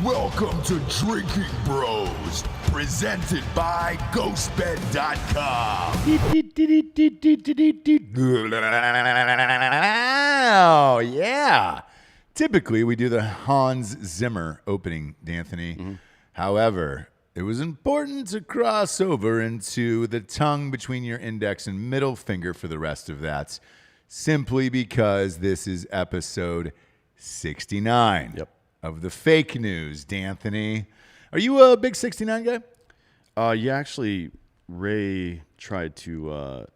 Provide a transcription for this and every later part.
Welcome to Drinkin Bros, presented by GhostBed.com. Oh, yeah. Typically, we do the Hans Zimmer opening, D'Anthony. Mm-hmm. However, it was important to cross over into the tongue between your index and middle finger for the rest of that, simply because this is episode 69 of the fake news, D'Anthony. Are you a big 69 guy? Yeah, actually, Ray tried to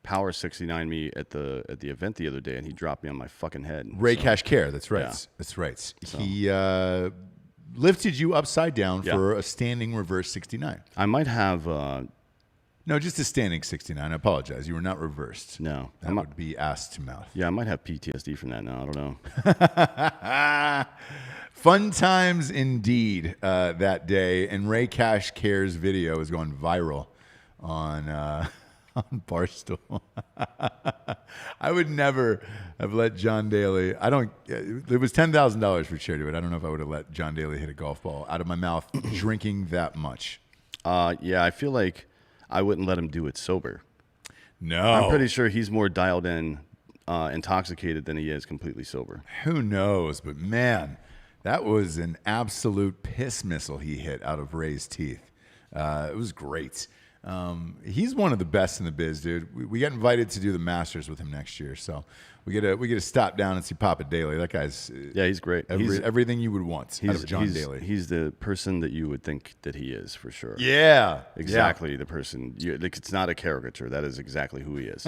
power 69 me at the event the other day, and he dropped me on my fucking head. Ray Cash Care, that's right. Yeah. That's right. So. He lifted you upside down for a standing reverse 69. I might have... No, just a standing 69. I apologize. You were not reversed. No. That would be ass to mouth. Yeah, I might have PTSD from that now. I don't know. Fun times indeed that day. And Ray Cash Care's video is going viral on Barstool. I would never have let John Daly. It was $10,000 for charity, but I don't know if I would have let John Daly hit a golf ball out of my mouth drinking that much. Yeah, I feel like I wouldn't let him do it sober. No. I'm pretty sure he's more dialed in, intoxicated than he is completely sober. Who knows? But man, that was an absolute piss missile he hit out of Ray's teeth. It was great. He's one of the best in the biz, dude. We got invited to do the Masters with him next year, so we get to stop down and see Papa Daly. That guy's he's great. Everything you would want out of John Daly. He's the person that you would think that he is for sure. Yeah, exactly the person. It's not a caricature. That is exactly who he is.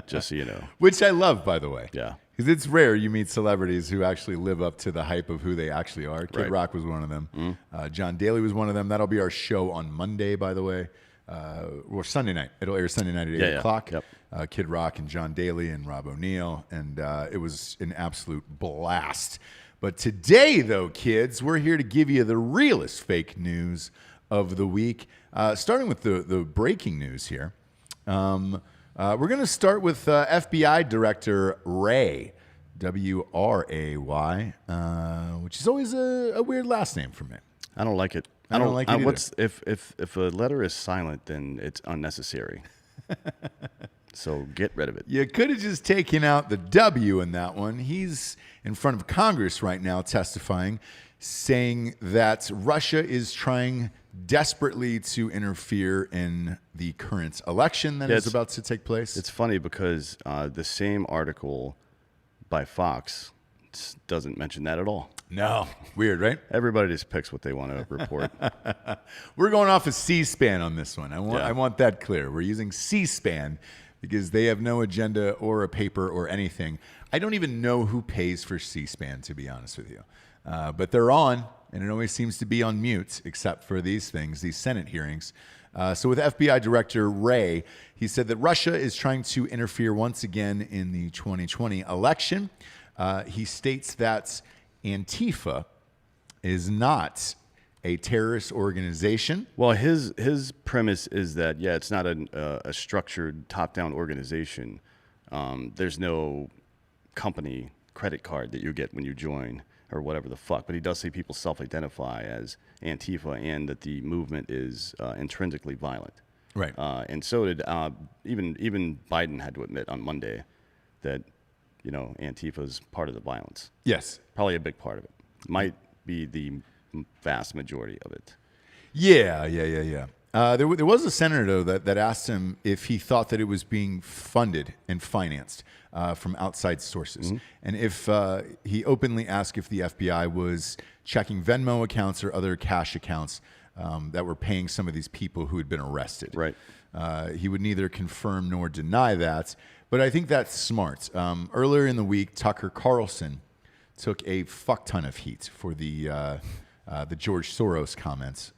Just so you know. Which I love, by the way. Yeah. Because it's rare you meet celebrities who actually live up to the hype of who they actually are. Kid Rock was one of them. Mm-hmm. John Daly was one of them. That'll be our show on Monday, by the way. Or Sunday night. It'll air Sunday night at 8 o'clock. Yep. Kid Rock and John Daly and Rob O'Neill. And it was an absolute blast. But today, though, kids, we're here to give you the realest fake news of the week. Starting with the breaking news here. We're going to start with FBI Director Ray, W-R-A-Y, which is always a weird last name for me. I don't like it. I don't like it either. If a letter is silent, then it's unnecessary. So get rid of it. You could have just taken out the W in that one. He's in front of Congress right now testifying, saying that Russia is trying desperately to interfere in the current election that is about to take place. It's funny because the same article by Fox doesn't mention that at all. No. Weird, right? Everybody just picks what they want to report. We're going off of C-SPAN on this one. I want that clear. We're using C-SPAN because they have no agenda or a paper or anything. I don't even know who pays for C-SPAN, to be honest with you. But they're on, and it always seems to be on mute, except for these things, these Senate hearings. So with FBI Director Ray, he said that Russia is trying to interfere once again in the 2020 election. He states that Antifa is not a terrorist organization. Well, his premise is that, it's not a structured top-down organization. There's no company credit card that you get when you join or whatever the fuck. But he does say people self-identify as Antifa and that the movement is intrinsically violent. Right. And so did even Biden had to admit on Monday that Antifa is part of the violence. Yes. Probably a big part of it. Might be the vast majority of it. Yeah. There was a senator, though, that asked him if he thought that it was being funded and financed from outside sources. Mm-hmm. And if he openly asked if the FBI was checking Venmo accounts or other cash accounts that were paying some of these people who had been arrested. Right. He would neither confirm nor deny that. But I think that's smart. Earlier in the week, Tucker Carlson took a fuck ton of heat for the George Soros comments.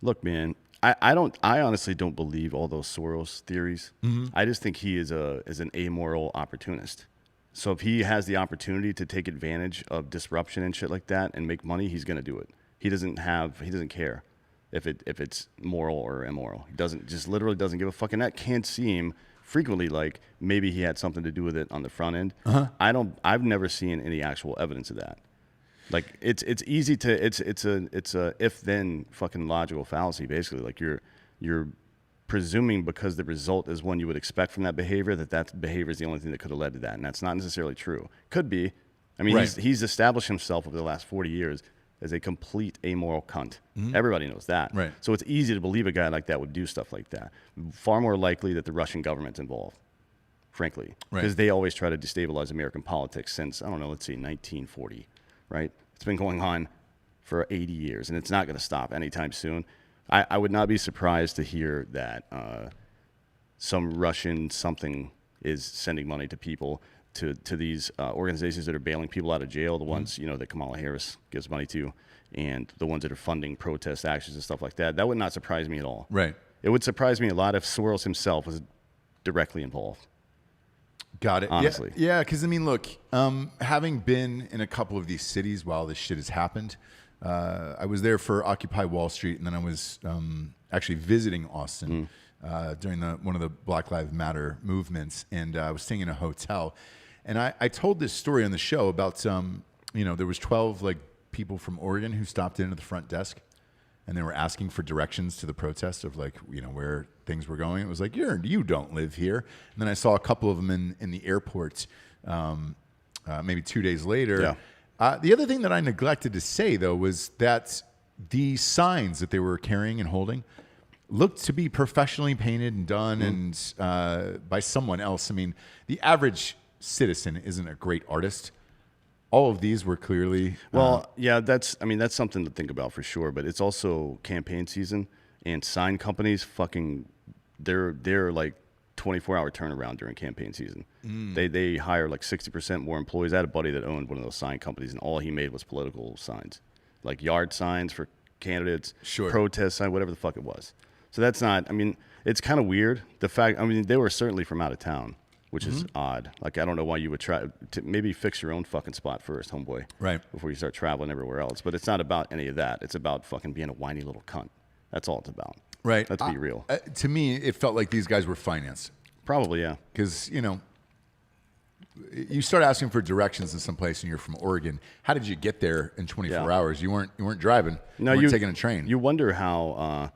Look, man, I honestly don't believe all those Soros theories. Mm-hmm. I just think he is an amoral opportunist. So if he has the opportunity to take advantage of disruption and shit like that and make money, he's going to do it. He doesn't care if it's moral or immoral. He literally doesn't give a fuck. And that can seem frequently like maybe he had something to do with it on the front end. Uh-huh. I've never seen any actual evidence of that. Like it's easy to it's a if then fucking logical fallacy basically. Like you're presuming because the result is one you would expect from that behavior that behavior is the only thing that could have led to that, and that's not necessarily true. Could be. I mean, Right. he's established himself over the last 40 years as a complete amoral cunt. Everybody knows that. Right. So it's easy to believe a guy like that would do stuff like that. Far more likely that the Russian government's involved, frankly, Right. because they always try to destabilize American politics since, I don't know, let's see, 1940, right? It's been going on for 80 years, and it's not going to stop anytime soon. I would not be surprised to hear that some Russian something is sending money to people, to these organizations that are bailing people out of jail, the ones that Kamala Harris gives money to, and the ones that are funding protest actions and stuff like that. That would not surprise me at all. Right. It would surprise me a lot if Soros himself was directly involved. Got it. Honestly. Yeah, because I mean, look, having been in a couple of these cities while this shit has happened, I was there for Occupy Wall Street, and then I was actually visiting Austin during one of the Black Lives Matter movements, and I was staying in a hotel, and I told this story on the show about there was 12 like people from Oregon who stopped into the front desk, and they were asking for directions to the protest of like where things were going. It was like you don't live here, and then I saw a couple of them in the airport maybe 2 days later. Yeah. The other thing that I neglected to say, though, was that the signs that they were carrying and holding looked to be professionally painted and done and by someone else. I mean, the average citizen isn't a great artist. All of these were clearly... yeah, that's something to think about for sure, but it's also campaign season, and sign companies they're like 24-hour turnaround during campaign season. They hire like 60% more employees. I had a buddy that owned one of those sign companies, and all he made was political signs, like yard signs for candidates, protest sign, whatever the fuck it was. So that's not. I mean, it's kind of weird. They were certainly from out of town, which is odd. Like, I don't know why you would try to maybe fix your own fucking spot first, homeboy, right, before you start traveling everywhere else. But it's not about any of that. It's about fucking being a whiny little cunt. That's all it's about. Right. Let's be real. To me, it felt like these guys were financed. Probably, yeah. Because, you start asking for directions in some place and you're from Oregon. How did you get there in 24 hours? You weren't driving. No, you weren't taking a train. You wonder how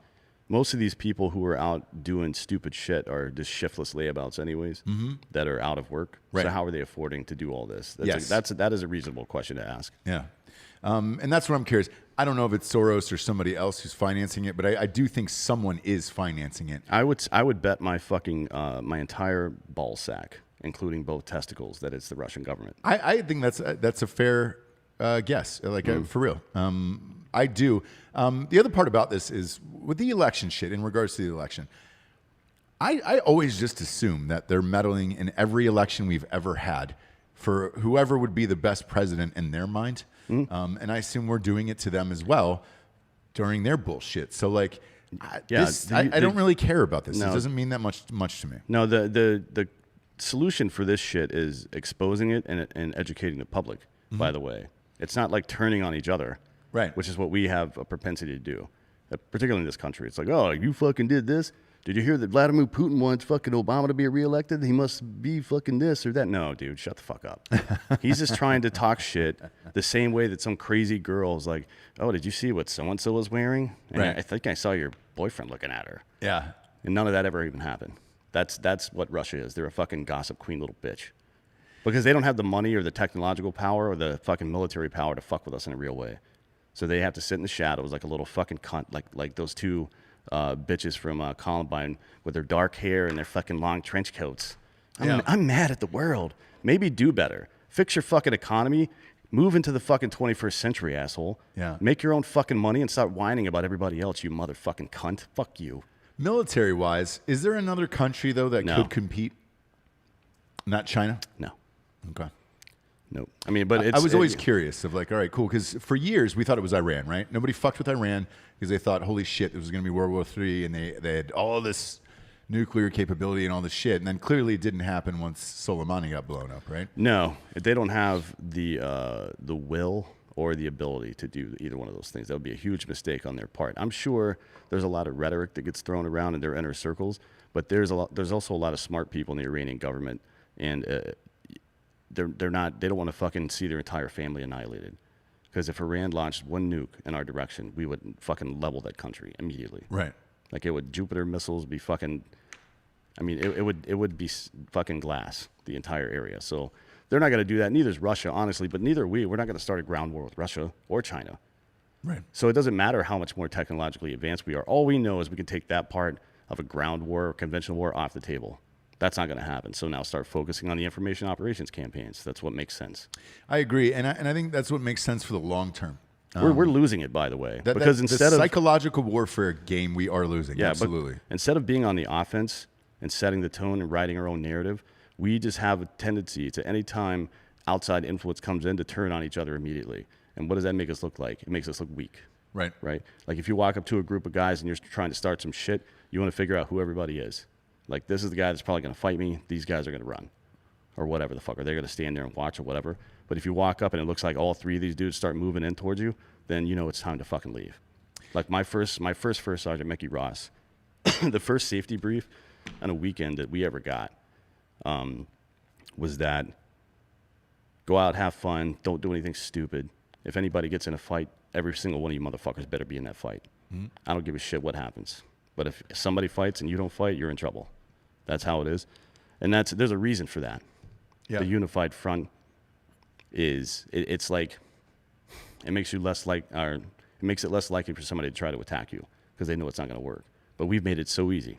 most of these people who are out doing stupid shit are just shiftless layabouts anyways, that are out of work. Right. So how are they affording to do all this? Yes. That is a reasonable question to ask. Yeah. And that's what I'm curious. I don't know if it's Soros or somebody else who's financing it, but I do think someone is financing it. I would bet my fucking my entire ball sack, including both testicles, that it's the Russian government. I think that's a fair guess. For real. I do. The other part about this is with the election shit. In regards to the election, I always just assume that they're meddling in every election we've ever had for whoever would be the best president in their mind. And I assume we're doing it to them as well during their bullshit. So like, I don't really care about this. No, it doesn't mean that much to me. No, the solution for this shit is exposing it and educating the public. By the way, it's not like turning on each other, right? Which is what we have a propensity to do, particularly in this country. It's like, oh, you fucking did this. Did you hear that Vladimir Putin wants fucking Obama to be reelected? He must be fucking this or that. No, dude, shut the fuck up. He's just trying to talk shit the same way that some crazy girl is like, oh, did you see what so-and-so was wearing? And right. I think I saw your boyfriend looking at her. Yeah. And none of that ever even happened. That's what Russia is. They're a fucking gossip queen little bitch. Because they don't have the money or the technological power or the fucking military power to fuck with us in a real way. So they have to sit in the shadows like a little fucking cunt, like those two bitches from Columbine with their dark hair and their fucking long trench coats. I'm mad at the world. Maybe do better. Fix your fucking economy. Move into the fucking 21st century, asshole. Yeah. Make your own fucking money and stop whining about everybody else, you motherfucking cunt. Fuck you. Military-wise, is there another country, though, that could compete? Not China? No. Okay. Nope. I mean, but I was always curious of like, all right, cool, because for years we thought it was Iran, right? Nobody fucked with Iran because they thought, holy shit, it was going to be World War III, and they had all this nuclear capability and all this shit, and then clearly it didn't happen once Soleimani got blown up, right? No, they don't have the will or the ability to do either one of those things. That would be a huge mistake on their part. I'm sure there's a lot of rhetoric that gets thrown around in their inner circles, but there's also a lot of smart people in the Iranian government, and they don't want to fucking see their entire family annihilated. Because if Iran launched one nuke in our direction, we would fucking level that country immediately. Right. Like, it would, Jupiter missiles be fucking, I mean, it would be fucking glass, the entire area. So they're not going to do that. Neither is Russia, honestly, but neither are we. We're not going to start a ground war with Russia or China. Right. So it doesn't matter how much more technologically advanced we are. All we know is we can take that part of a ground war or conventional war off the table. That's not going to happen. So now start focusing on the information operations campaigns. That's what makes sense. I agree, and I think that's what makes sense for the long term. We're losing it, by the way, because the instead of psychological warfare game, we are losing. yeah, absolutely. But instead of being on the offense and setting the tone and writing our own narrative, we just have a tendency to, any time outside influence comes in, to turn on each other immediately. And what does that make us look like? It makes us look weak. Right. Right. Like, if you walk up to a group of guys and you're trying to start some shit, you want to figure out who everybody is. Like, this is the guy that's probably going to fight me. These guys are going to run, or whatever the fuck. Or they're going to stand there and watch, or whatever. But if you walk up and it looks like all three of these dudes start moving in towards you, then you know it's time to fucking leave. Like, my first Sergeant Mickey Ross, the first safety brief on a weekend that we ever got was that go out, have fun, don't do anything stupid. If anybody gets in a fight, every single one of you motherfuckers better be in that fight. Mm-hmm. I don't give a shit what happens. But if somebody fights and you don't fight, you're in trouble. That's how it is. And there's a reason for that. Yeah. The unified front is, it's like, it makes you less like, or it makes it less likely for somebody to try to attack you because they know it's not going to work. But we've made it so easy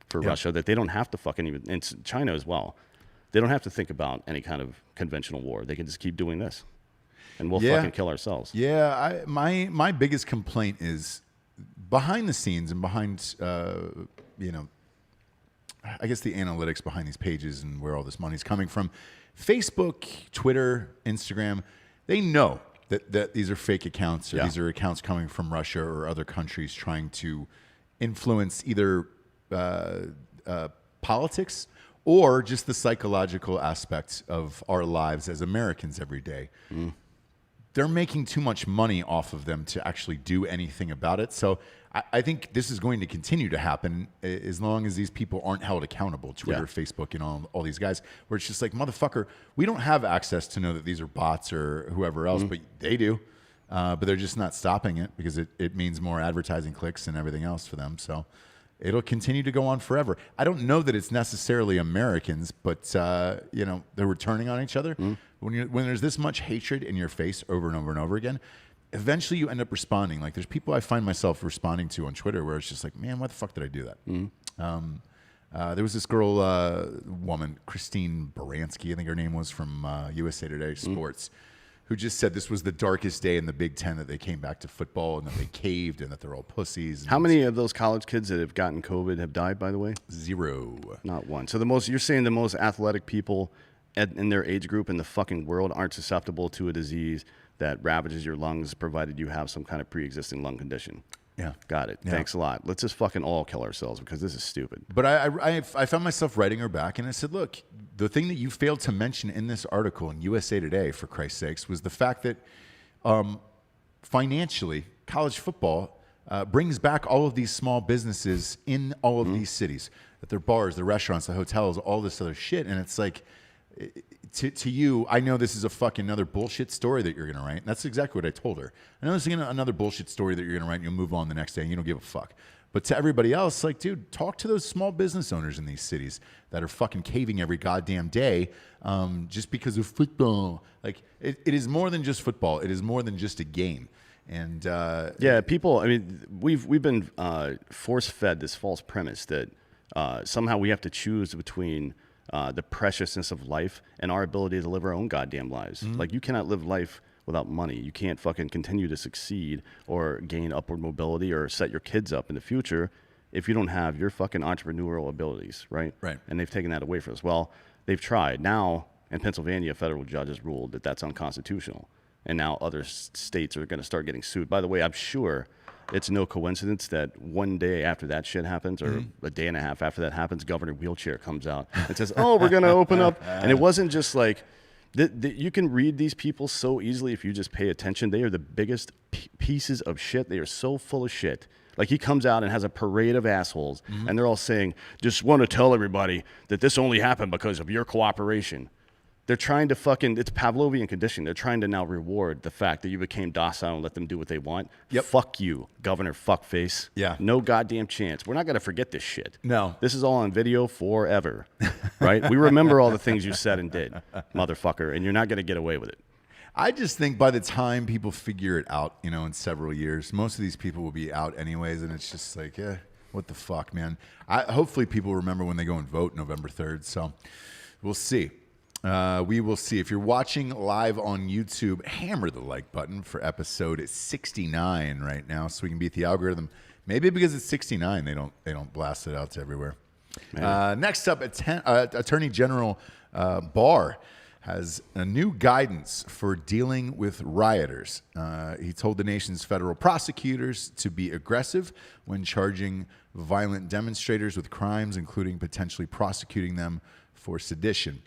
for Russia that they don't have to fucking even, and China as well, they don't have to think about any kind of conventional war. They can just keep doing this, and we'll fucking kill ourselves. Yeah, my biggest complaint is behind the scenes and behind, you know, I guess the analytics behind these pages and where all this money's coming from. Facebook, Twitter, Instagram, they know that these are fake accounts, or these are accounts coming from Russia or other countries trying to influence either politics or just the psychological aspects of our lives as Americans every day. Mm. They're making too much money off of them to actually do anything about it. So I think this is going to continue to happen as long as these people aren't held accountable, Twitter, Facebook, and all these guys, where it's just like, motherfucker, we don't have access to know that these are bots or whoever else, but they do. But they're just not stopping it because it means more advertising clicks and everything else for them. So it'll continue to go on forever. I don't know that it's necessarily Americans, but you know, they're turning on each other. When there's this much hatred in your face over and over and over again, eventually you end up responding. Like, there's people I find myself responding to on Twitter where it's just like, man, why the fuck did I do that? There was this girl, woman, Christine Baranski, I think her name was, from USA Today Sports, who just said this was the darkest day in the Big Ten, that they came back to football and that they caved and that they're all pussies. How many of those college kids that have gotten COVID have died, by the way? 0. Not one. So you're saying the most athletic people in their age group in the fucking world aren't susceptible to a disease that ravages your lungs, provided you have some kind of pre-existing lung condition. Yeah. Got it. Yeah. Thanks a lot. Let's just fucking all kill ourselves because this is stupid. But I found myself writing her back, and I said, look, the thing that you failed to mention in this article in USA Today, for Christ's sakes, was the fact that financially, college football brings back all of these small businesses in all of these cities, that their bars, the restaurants, the hotels, all this other shit. And it's like, to you, I know this is a fucking another bullshit story that you're going to write. And that's exactly what I told her. I know this is another bullshit story that you're going to write, and you'll move on the next day and you don't give a fuck. But to everybody else, like, dude, talk to those small business owners in these cities that are fucking caving every goddamn day just because of football. Like, it is more than just football. It is more than just a game. And people, I mean, we've been force-fed this false premise that somehow we have to choose between the preciousness of life and our ability to live our own goddamn lives. Like, you cannot live life without money. You can't fucking continue to succeed or gain upward mobility or set your kids up in the future if you don't have your fucking entrepreneurial abilities, right? Right. And they've taken that away from us. Well, they've tried. Now, in Pennsylvania, federal judges ruled that that's unconstitutional. And now other states are going to start getting sued. By the way, I'm sure it's no coincidence that one day after that shit happens, or a day and a half after that happens, Governor Wheelchair comes out and says, oh, we're going to open up. And it wasn't just like, you can read these people so easily if you just pay attention. They are the biggest pieces of shit. They are so full of shit. Like, he comes out and has a parade of assholes, and they're all saying, just want to tell everybody that this only happened because of your cooperation. They're trying to it's Pavlovian conditioning. They're trying to now reward the fact that you became docile and let them do what they want. Yep. Fuck you, Governor Fuckface. Yeah. No goddamn chance. We're not going to forget this shit. No. This is all on video forever, right? We remember all the things you said and did, motherfucker, and you're not going to get away with it. I just think by the time people figure it out, in several years, most of these people will be out anyways, and it's just like, what the fuck, man? Hopefully people remember when they go and vote November 3rd, so we'll see. We will see. If you're watching live on YouTube, hammer the like button for episode 69 right now, so we can beat the algorithm. Maybe because it's 69, they don't blast it out to everywhere. Next up, Attorney General Barr has a new guidance for dealing with rioters. He told the nation's federal prosecutors to be aggressive when charging violent demonstrators with crimes, including potentially prosecuting them for sedition.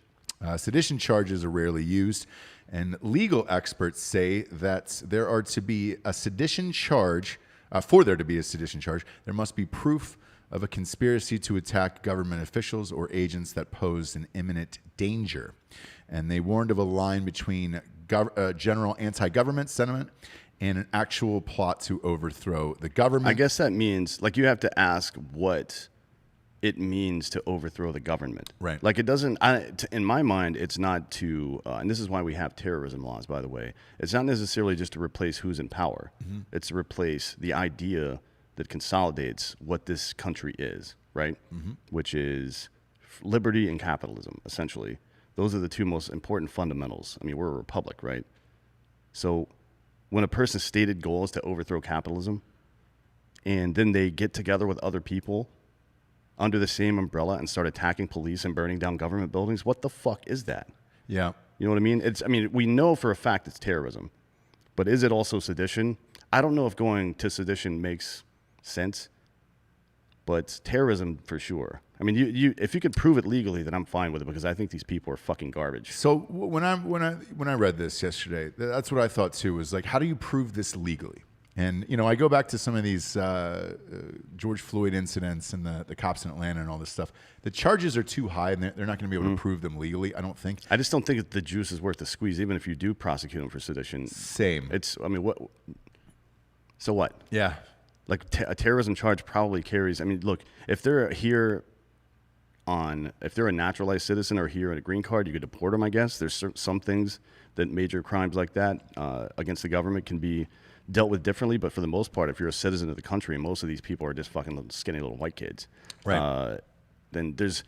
Sedition charges are rarely used, and legal experts say that there are to be a sedition charge. For there to be a sedition charge, there must be proof of a conspiracy to attack government officials or agents that pose an imminent danger. And they warned of a line between general anti-government sentiment and an actual plot to overthrow the government. I guess that means, you have to ask what it means to overthrow the government. Right. It doesn't, in my mind, it's not to, and this is why we have terrorism laws, by the way. It's not necessarily just to replace who's in power. Mm-hmm. It's to replace the idea that consolidates what this country is, right? Mm-hmm. Which is liberty and capitalism, essentially. Those are the two most important fundamentals. I mean, we're a republic, right? So when a person's stated goal is to overthrow capitalism, and then they get together with other people under the same umbrella and start attacking police and burning down government buildings, what the fuck is that? Yeah. You know what I mean? We know for a fact it's terrorism, but is it also sedition? I don't know if going to sedition makes sense, but terrorism for sure. I mean, you if you could prove it legally, then I'm fine with it, because I think these people are fucking garbage. So when I read this yesterday, that's what I thought too, was how do you prove this legally? And, I go back to some of these George Floyd incidents and the cops in Atlanta and all this stuff. The charges are too high, and they're not going to be able to prove them legally, I don't think. I just don't think the juice is worth the squeeze, even if you do prosecute them for sedition. Same. What? So what? Yeah. A terrorism charge probably carries, look, if they're a naturalized citizen or here on a green card, you could deport them, I guess. There's some things that major crimes like that against the government can be dealt with differently, but for the most part, if you're a citizen of the country, and most of these people are just fucking little skinny little white kids, right? Then there's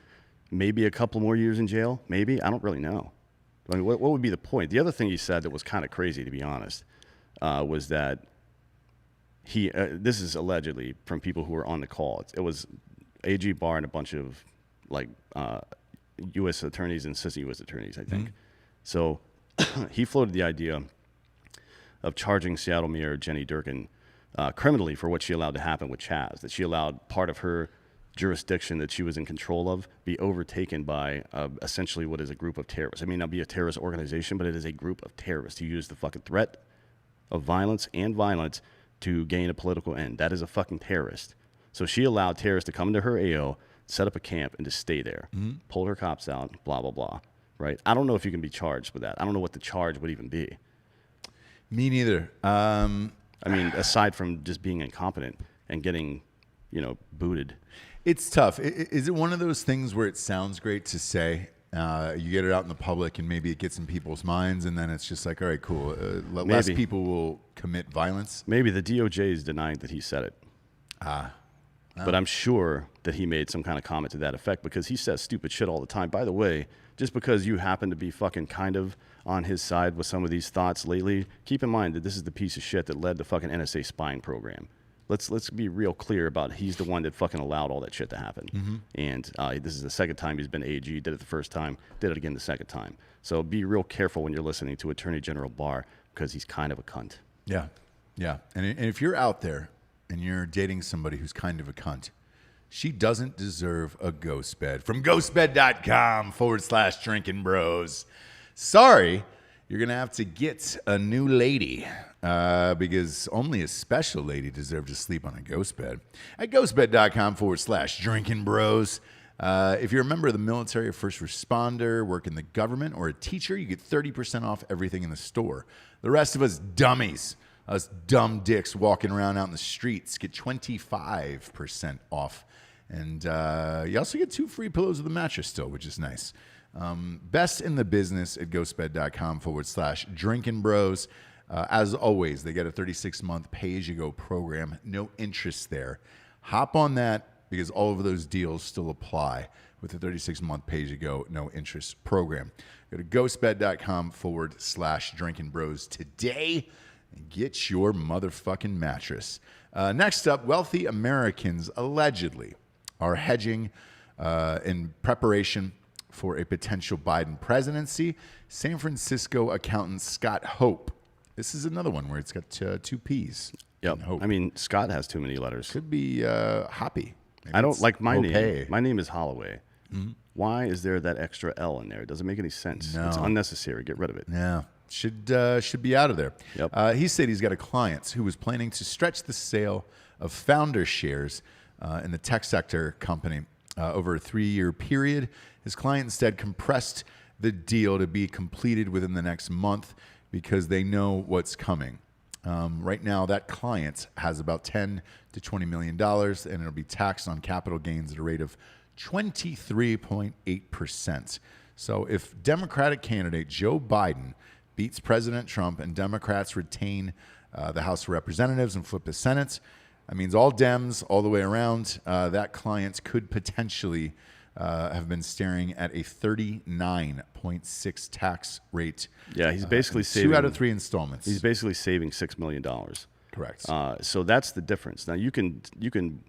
maybe a couple more years in jail. Maybe, I don't really know. I mean, what would be the point? The other thing he said that was kind of crazy, to be honest, was that he. This is allegedly from people who were on the call. It was A.G. Barr and a bunch of U.S. attorneys and assistant U.S. attorneys, I think. Mm-hmm. So he floated the idea of charging Seattle Mayor Jenny Durkin criminally for what she allowed to happen with Chaz, that she allowed part of her jurisdiction that she was in control of be overtaken by essentially what is a group of terrorists. It may not be a terrorist organization, but it is a group of terrorists who use the fucking threat of violence to gain a political end. That is a fucking terrorist. So she allowed terrorists to come into her AO, set up a camp, and to stay there, pull her cops out, blah, blah, blah, right? I don't know if you can be charged with that. I don't know what the charge would even be. Me neither. Aside from just being incompetent and getting, booted. It's tough. Is it one of those things where it sounds great to say, you get it out in the public and maybe it gets in people's minds, and then it's just like, all right, cool. Less people will commit violence. Maybe the DOJ is denying that he said it. But I'm sure that he made some kind of comment to that effect, because he says stupid shit all the time. By the way, just because you happen to be fucking kind of on his side with some of these thoughts lately, keep in mind that this is the piece of shit that led the fucking NSA spying program. Let's be real clear about he's the one that fucking allowed all that shit to happen. Mm-hmm. And this is the second time he's been AG. Did it the first time, did it again the second time. So be real careful when you're listening to Attorney General Barr, because he's kind of a cunt. Yeah, yeah. And if you're out there and you're dating somebody who's kind of a cunt, she doesn't deserve a ghost bed. From ghostbed.com/Drinkin Bros. Sorry, you're going to have to get a new lady because only a special lady deserves to sleep on a ghost bed. At ghostbed.com/Drinkin Bros. If you're a member of the military, a first responder, work in the government, or a teacher, you get 30% off everything in the store. The rest of us dummies, us dumb dicks walking around out in the streets, get 25% off. And you also get 2 free pillows with a mattress still, which is nice. Best in the business at ghostbed.com/Drinkin Bros. As always, they get a 36-month pay-as-you-go program. No interest there. Hop on that because all of those deals still apply with the 36-month pay-as-you-go, no interest program. Go to ghostbed.com/Drinkin Bros today and get your motherfucking mattress. Next up, wealthy Americans allegedly are hedging in preparation for a potential Biden presidency. San Francisco accountant Scott Hope. This is another one where it's got 2 P's. Yep. Hope. I mean, Scott has too many letters. Could be Hoppy. Maybe I don't like my Hope. name. My name is Holloway. Mm-hmm. Why is there that extra L in there? It doesn't make any sense. No. It's unnecessary. Get rid of it. Yeah. Should be out of there. Yep. He said he's got a client who was planning to stretch the sale of founder shares in the tech sector company over a 3-year period. His client instead compressed the deal to be completed within the next month because they know what's coming. Right now, that client has about $10 to $20 million, and it'll be taxed on capital gains at a rate of 23.8%. So if Democratic candidate Joe Biden beats President Trump and Democrats retain the House of Representatives and flip the Senate, that means all Dems all the way around, that client could potentially have been staring at a 39.6 tax rate. Yeah, he's basically saving 2 out of 3 installments. He's basically saving $6 million. Correct. So that's the difference. Now you can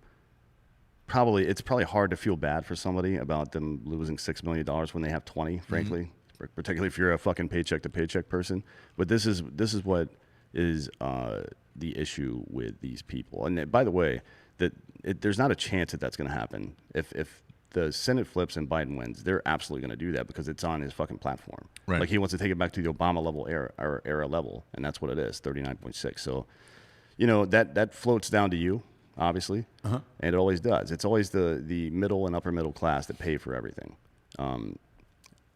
probably, it's probably hard to feel bad for somebody about them losing $6 million when they have 20, frankly, particularly if you're a fucking paycheck to paycheck person. But this is what is the issue with these people. And by the way, there's not a chance that that's going to happen. If the Senate flips and Biden wins, they're absolutely going to do that because it's on his fucking platform. Right. Like he wants to take it back to the Obama level era level, and that's what it is, 39.6. So, you know, that floats down to you, obviously, and it always does. It's always the middle and upper middle class that pay for everything.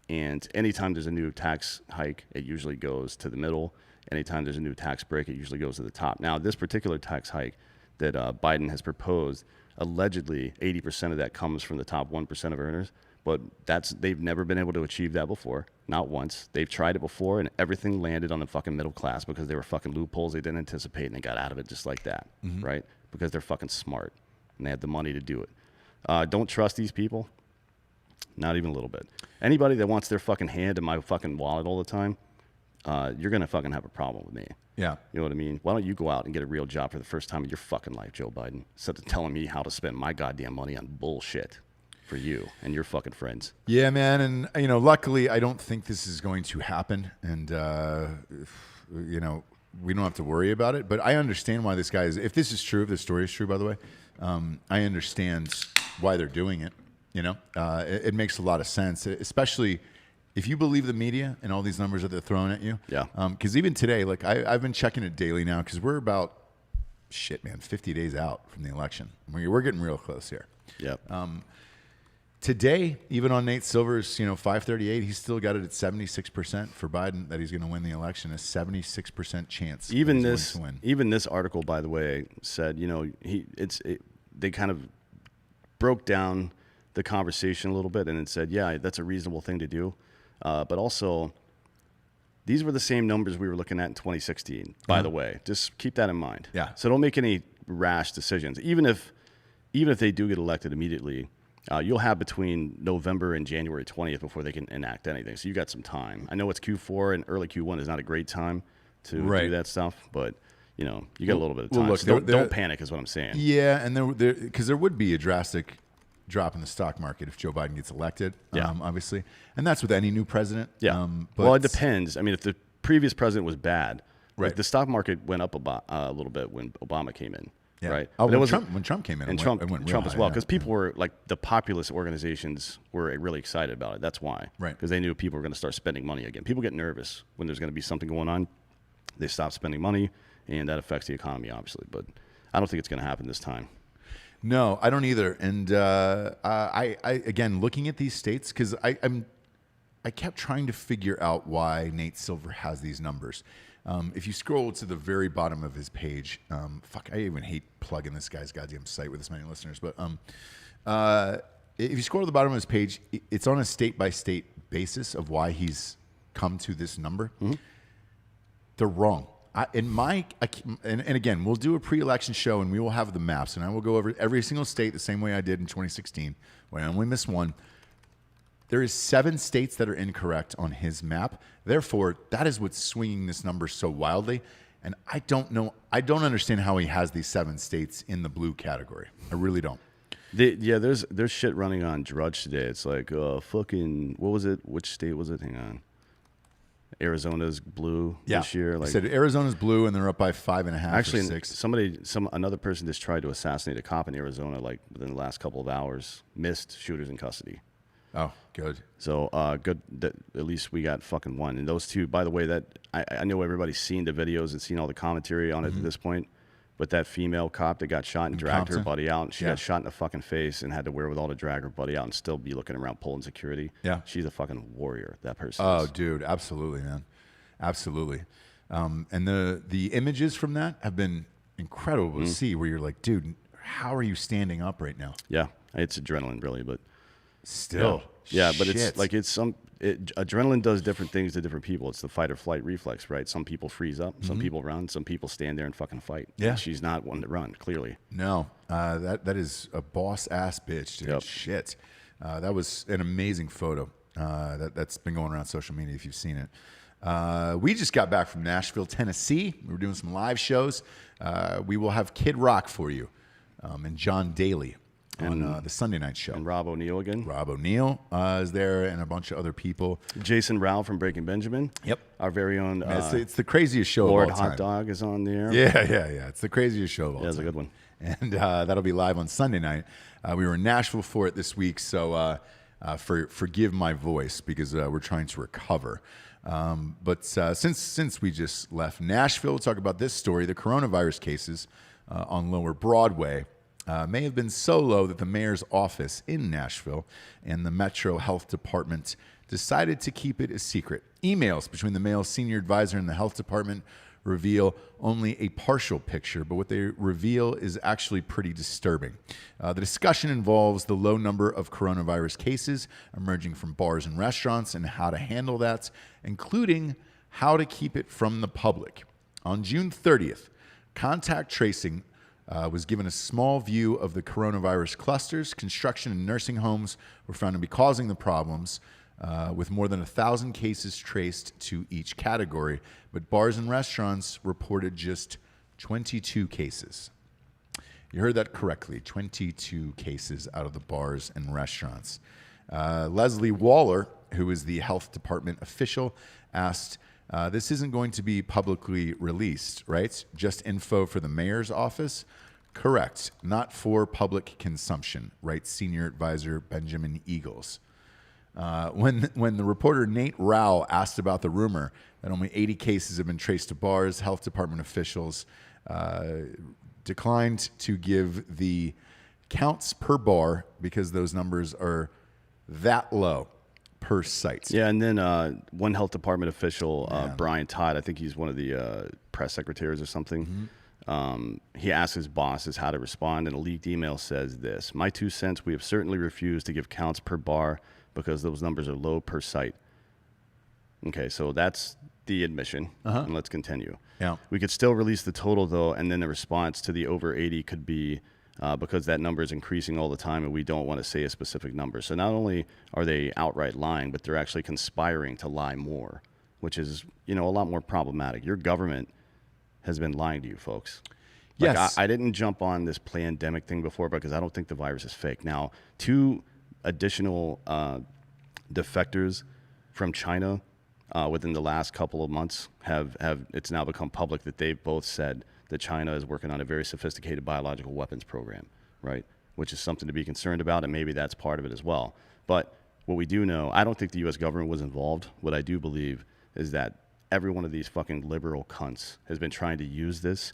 And anytime there's a new tax hike, it usually goes to the middle. Anytime there's a new tax break, it usually goes to the top. Now, this particular tax hike that Biden has proposed, allegedly 80% of that comes from the top 1% of earners, but they've never been able to achieve that before, not once. They've tried it before, and everything landed on the fucking middle class because they were fucking loopholes they didn't anticipate, and they got out of it just like that, right? Because they're fucking smart, and they had the money to do it. Don't trust these people, not even a little bit. Anybody that wants their fucking hand in my fucking wallet all the time, you're going to fucking have a problem with me. Yeah. You know what I mean? Why don't you go out and get a real job for the first time in your fucking life, Joe Biden, instead of telling me how to spend my goddamn money on bullshit for you and your fucking friends. Yeah, man. And, you know, luckily, I don't think this is going to happen. And, you know, we don't have to worry about it. But I understand why this guy is, if this is true, if this story is true, by the way, I understand why they're doing it. You know, it makes a lot of sense, especially if you believe the media and all these numbers that they're throwing at you. Yeah. Because even today, like I've been checking it daily now because we're about, 50 days out from the election. We're getting real close here. Yep. Today, even on Nate Silver's, 538, he's still got it at 76% for Biden that he's going to win the election. A 76% chance. Even that he's going to win. Even this article, by the way, said they kind of broke down the conversation a little bit, and it said, yeah, that's a reasonable thing to do. But also, these were the same numbers we were looking at in 2016, by the way. Just keep that in mind. Yeah. So don't make any rash decisions. Even if they do get elected immediately, you'll have between November and January 20th before they can enact anything. So you got some time. I know it's Q4 and early Q1 is not a great time to do that stuff, but you got a little bit of time. Well, look, so don't panic is what I'm saying. Yeah, and because there would be a drastic drop in the stock market if Joe Biden gets elected, obviously. And that's with any new president. Yeah. But well, it depends. I mean, if the previous president was bad, right. like the stock market went up a little bit when Obama came in, right? Oh, when Trump came in. And Trump as well, because people were, like, the populist organizations were really excited about it. That's why. Right. Because they knew people were going to start spending money again. People get nervous when there's going to be something going on. They stop spending money, and that affects the economy, obviously. But I don't think it's going to happen this time. No, I don't either. And I again, looking at these states, because I kept trying to figure out why Nate Silver has these numbers. If you scroll to the very bottom of his page, I even hate plugging this guy's goddamn site with this many listeners, but if you scroll to the bottom of his page, it's on a state-by-state basis of why he's come to this number. Mm-hmm. They're wrong. And again, we'll do a pre-election show and we will have the maps, and I will go over every single state the same way I did in 2016 when I only missed one. There is 7 states that are incorrect on his map. Therefore, that is what's swinging this number so wildly. And I don't understand how he has these 7 states in the blue category. I really don't. There's shit running on Drudge today. It's like fucking, what was it? Which state was it? Hang on. Arizona's blue this year. Like, I said Arizona's blue, and they're up by 5.5 actually, or 6. Another person just tried to assassinate a cop in Arizona, like within the last couple of hours. Missed, shooters in custody. Oh, good. So good that at least we got fucking one. And those two, by the way, that I know everybody's seen the videos and seen all the commentary on it at this point. But that female cop that got shot and dragged her buddy out, and she got shot in the fucking face and had the wherewithal to drag her buddy out and still be looking around pulling security. Yeah. She's a fucking warrior, that person. Oh, dude, absolutely, man. Absolutely. And the images from that have been incredible to see, where you're like, dude, how are you standing up right now? Yeah. It's adrenaline, really, but still. Yeah, but it's like adrenaline does different things to different people. It's the fight or flight reflex, right? Some people freeze up, some people run, some people stand there and fucking fight. Yeah. And she's not one to run, clearly. No, that is a boss ass bitch, dude. Yep. Shit. That was an amazing photo. That's been going around social media if you've seen it. We just got back from Nashville, Tennessee. We were doing some live shows. We will have Kid Rock for you and John Daly on the Sunday night show. And Rob O'Neill again. Rob O'Neill is there, and a bunch of other people. Jason Rao from Breaking Benjamin. Yep. Our very own. It's the craziest show Lord of all time. Hot Dog is on there. Yeah. It's the craziest show of all time. Yeah, it's a good one. And that'll be live on Sunday night. We were in Nashville for it this week, so forgive my voice because we're trying to recover. But since we just left Nashville, we'll talk about this story. The coronavirus cases on Lower Broadway may have been so low that the mayor's office in Nashville and the Metro Health Department decided to keep it a secret. Emails between the mayor's senior advisor and the health department reveal only a partial picture, but what they reveal is actually pretty disturbing. The discussion involves the low number of coronavirus cases emerging from bars and restaurants and how to handle that, including how to keep it from the public. On June 30th, contact tracing was given a small view of the coronavirus clusters. Construction and nursing homes were found to be causing the problems, with more than 1,000 cases traced to each category, but bars and restaurants reported just 22 cases. You heard that correctly, 22 cases out of the bars and restaurants. Leslie Waller, who is the health department official, asked, this isn't going to be publicly released, right? Just info for the mayor's office? Correct. Not for public consumption, writes senior advisor Benjamin Eagles. When the reporter Nate Rao asked about the rumor that only 80 cases have been traced to bars, health department officials declined to give the counts per bar because those numbers are that low per site. Yeah, and then one health department official, Brian Todd, I think he's one of the press secretaries or something. He asked his bosses how to respond, and a leaked email says this: "My 2 cents, we have certainly refused to give counts per bar because those numbers are low per site." Okay, so that's the admission, and let's continue. Yeah. We could still release the total, though, and then the response to the over 80 could be because that number is increasing all the time, and we don't want to say a specific number. So not only are they outright lying, but they're actually conspiring to lie more, which is, a lot more problematic. Your government has been lying to you, folks. Like, yes. I didn't jump on this pandemic thing before because I don't think the virus is fake. Now, 2 additional defectors from China within the last couple of months have it's now become public that they've both said that China is working on a very sophisticated biological weapons program, right? Which is something to be concerned about, and maybe that's part of it as well. But what we do know, I don't think the U.S. government was involved. What I do believe is that every one of these fucking liberal cunts has been trying to use this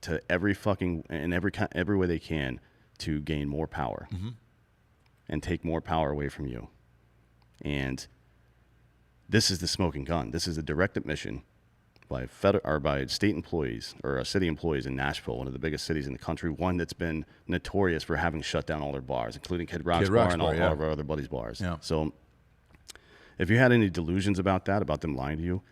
to every way they can to gain more power and take more power away from you. And this is the smoking gun. This is a direct admission by by state employees or city employees in Nashville, one of the biggest cities in the country, one that's been notorious for having shut down all their bars, including Kid Rock's bar and all of our other buddies' bars. Yeah. So if you had any delusions about that, about them lying to you,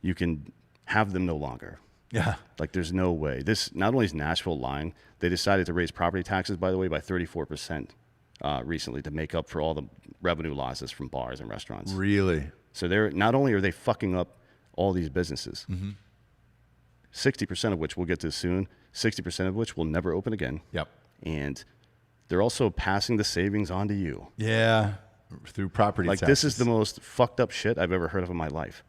you can have them no longer. Yeah. Like, there's no way. This, not only is Nashville lying, they decided to raise property taxes, by the way, by 34% recently to make up for all the revenue losses from bars and restaurants. Really? So they're not only are they fucking up all these businesses, 60% of which we'll get to soon, 60% of which will never open again. Yep. And they're also passing the savings on to you. Yeah. Through property taxes. This is the most fucked up shit I've ever heard of in my life.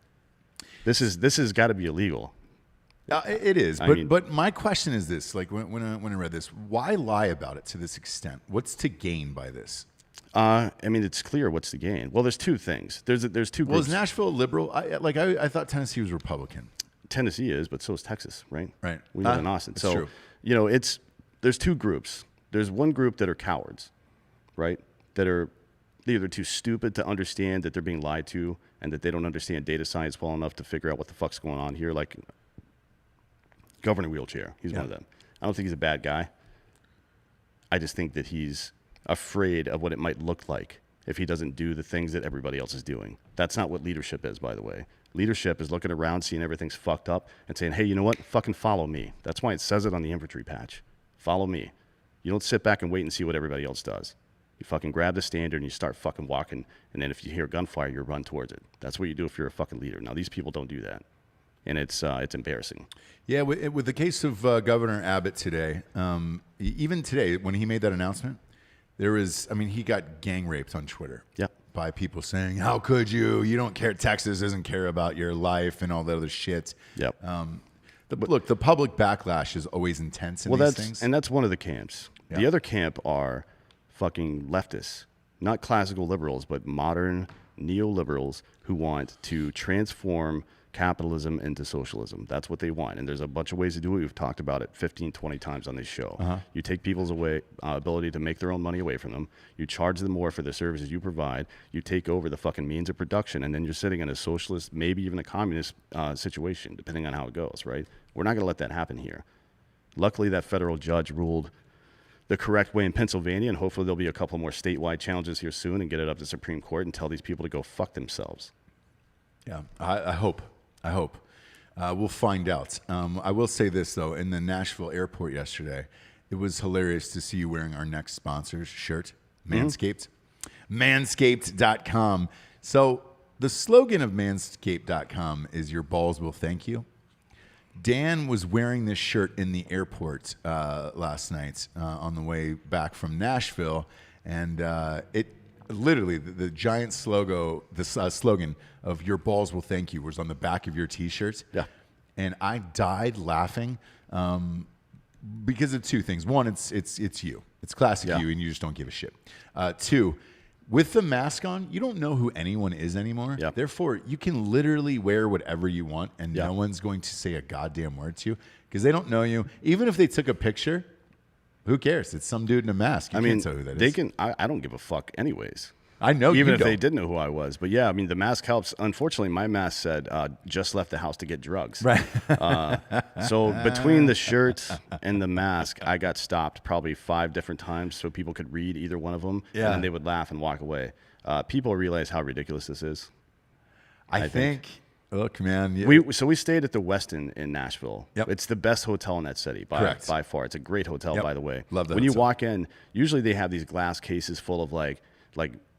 This has got to be illegal. It is, but my question is this: like when I read this, why lie about it to this extent? What's to gain by this? I mean, it's clear what's to gain. Well, there's two things. There's two groups. Well, is Nashville liberal? I thought Tennessee was Republican. Tennessee is, but so is Texas, right? Right. We live in Austin, so true. You know, there's two groups. There's one group that are cowards, right? That are either too stupid to understand that they're being lied to and that they don't understand data science well enough to figure out what the fuck's going on here. Like Governor Wheelchair, he's one of them. I don't think he's a bad guy. I just think that he's afraid of what it might look like if he doesn't do the things that everybody else is doing. That's not what leadership is, by the way. Leadership is looking around, seeing everything's fucked up, and saying, hey, you know what? Fucking follow me. That's why it says it on the infantry patch. Follow me. You don't sit back and wait and see what everybody else does. You fucking grab the standard and you start fucking walking, and then if you hear gunfire, you run towards it. That's what you do if you're a fucking leader. Now, these people don't do that, and it's embarrassing. Yeah, with the case of Governor Abbott today, even today when he made that announcement, he got gang raped on Twitter. Yep. By people saying, how could you? You don't care. Texas doesn't care about your life and all that other shit. Yep. Look, the public backlash is always intense in these things. And that's one of the camps. Yeah. The other camp are fucking leftists, not classical liberals, but modern neoliberals who want to transform capitalism into socialism. That's what they want. And there's a bunch of ways to do it. We've talked about it 15, 20 times on this show. You take people's ability to make their own money away from them. You charge them more for the services you provide. You take over the fucking means of production. And then you're sitting in a socialist, maybe even a communist situation, depending on how it goes, right? We're not going to let that happen here. Luckily, that federal judge ruled the correct way in Pennsylvania, and hopefully there'll be a couple more statewide challenges here soon and get it up to Supreme Court and tell these people to go fuck themselves. Yeah, I hope. We'll find out. I will say this, though. In the Nashville airport yesterday, it was hilarious to see you wearing our next sponsor's shirt, Manscaped. Manscaped.com. So the slogan of Manscaped.com is your balls will thank you. Dan was wearing this shirt in the airport last night on the way back from Nashville, and it literally the giant slogan of "Your balls will thank you" was on the back of your T-shirts. Yeah, and I died laughing because of two things. One, it's you. It's classic you, and you just don't give a shit. Two, with the mask on, you don't know who anyone is anymore. Yeah. Therefore, you can literally wear whatever you want, and no one's going to say a goddamn word to you because they don't know you. Even if they took a picture, who cares? It's some dude in a mask. You can't tell who that is. I don't give a fuck anyways. I know even you if don't. they did know who I was. But yeah, I mean, the mask helps. Unfortunately, my mask said, just left the house to get drugs. Right. So between the shirt and the mask, I got stopped probably 5 different times so people could read either one of them. Yeah. And then they would laugh and walk away. People realize how ridiculous this is. I think. Look, man. We stayed at the Westin in Nashville. Yep. It's the best hotel in that city by far. It's a great hotel, by the way. Love that When you hotel. walk in, usually they have these glass cases full of like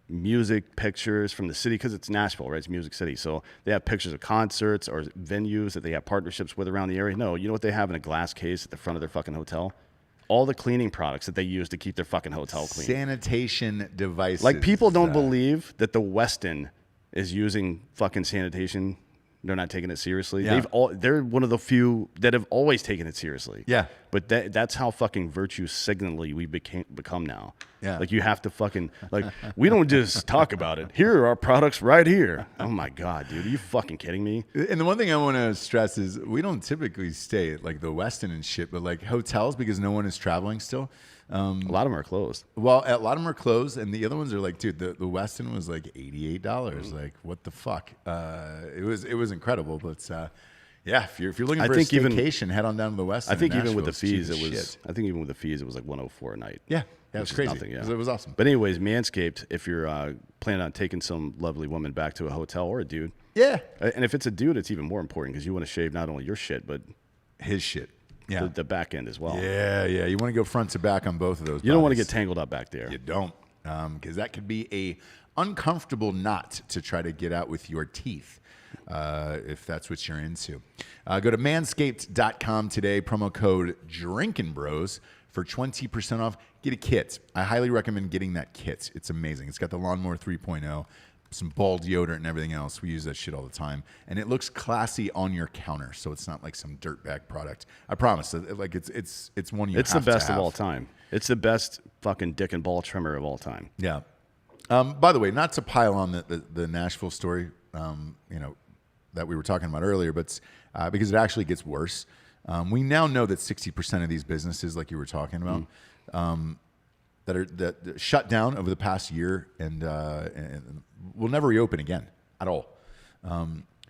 music pictures from the city because it's Nashville, right? It's Music City. So they have pictures of concerts or venues that they have partnerships with around the area. No, you know what they have in a glass case at the front of their fucking hotel? All the cleaning products that they use to keep their fucking hotel clean. Sanitation devices. Like, people don't believe that the Westin is using fucking sanitation. They're not taking it seriously. Yeah. They're one of the few that have always taken it seriously. Yeah. But that's how fucking virtue signally we become now. Yeah. Like you have to fucking, like, we don't just talk about it. Here are our products right here. Oh my God, dude. Are you fucking kidding me? And the one thing I want to stress is we don't typically stay at like the Westin and shit, but like hotels, because no one is traveling still. A lot of them are closed. Well, a lot of them are closed, and the other ones are like, dude, the Westin was like $88. Like, what the fuck? It was incredible, but yeah, if you're looking for a staycation, head on down to the Westin. I think in even with the Nashville. It's fees, cheap it as was. shit. I think even with the fees, it was like $104 a night. Yeah, it was crazy. Nothing, It was awesome. But anyways, Manscaped. If you're planning on taking some lovely woman back to a hotel or a dude, Yeah, and if it's a dude, it's even more important because you want to shave not only your shit but his shit. Yeah, the back end as well. yeah. You want to go front to back on both of those. You don't want to bodies. get tangled up back there. You don't, because that could be a uncomfortable knot to try to get out with your teeth, if that's what you're into. Go to manscaped.com today, promo code Drinkin Bros for 20% off. Get a kit. I highly recommend getting that kit. It's amazing. It's got the Lawnmower 3.0, some ball deodorant and everything else. We use that shit all the time, and it looks classy on your counter, so it's not like some dirtbag product. I promise. Like it's one you. It's have the best to have. of all time. It's the best fucking dick and ball trimmer of all time. Yeah. By the way, not to pile on the Nashville story, that we were talking about earlier, but because it actually gets worse. We now know that 60% of these businesses, like you were talking about, that shut down over the past year and will never reopen again at all.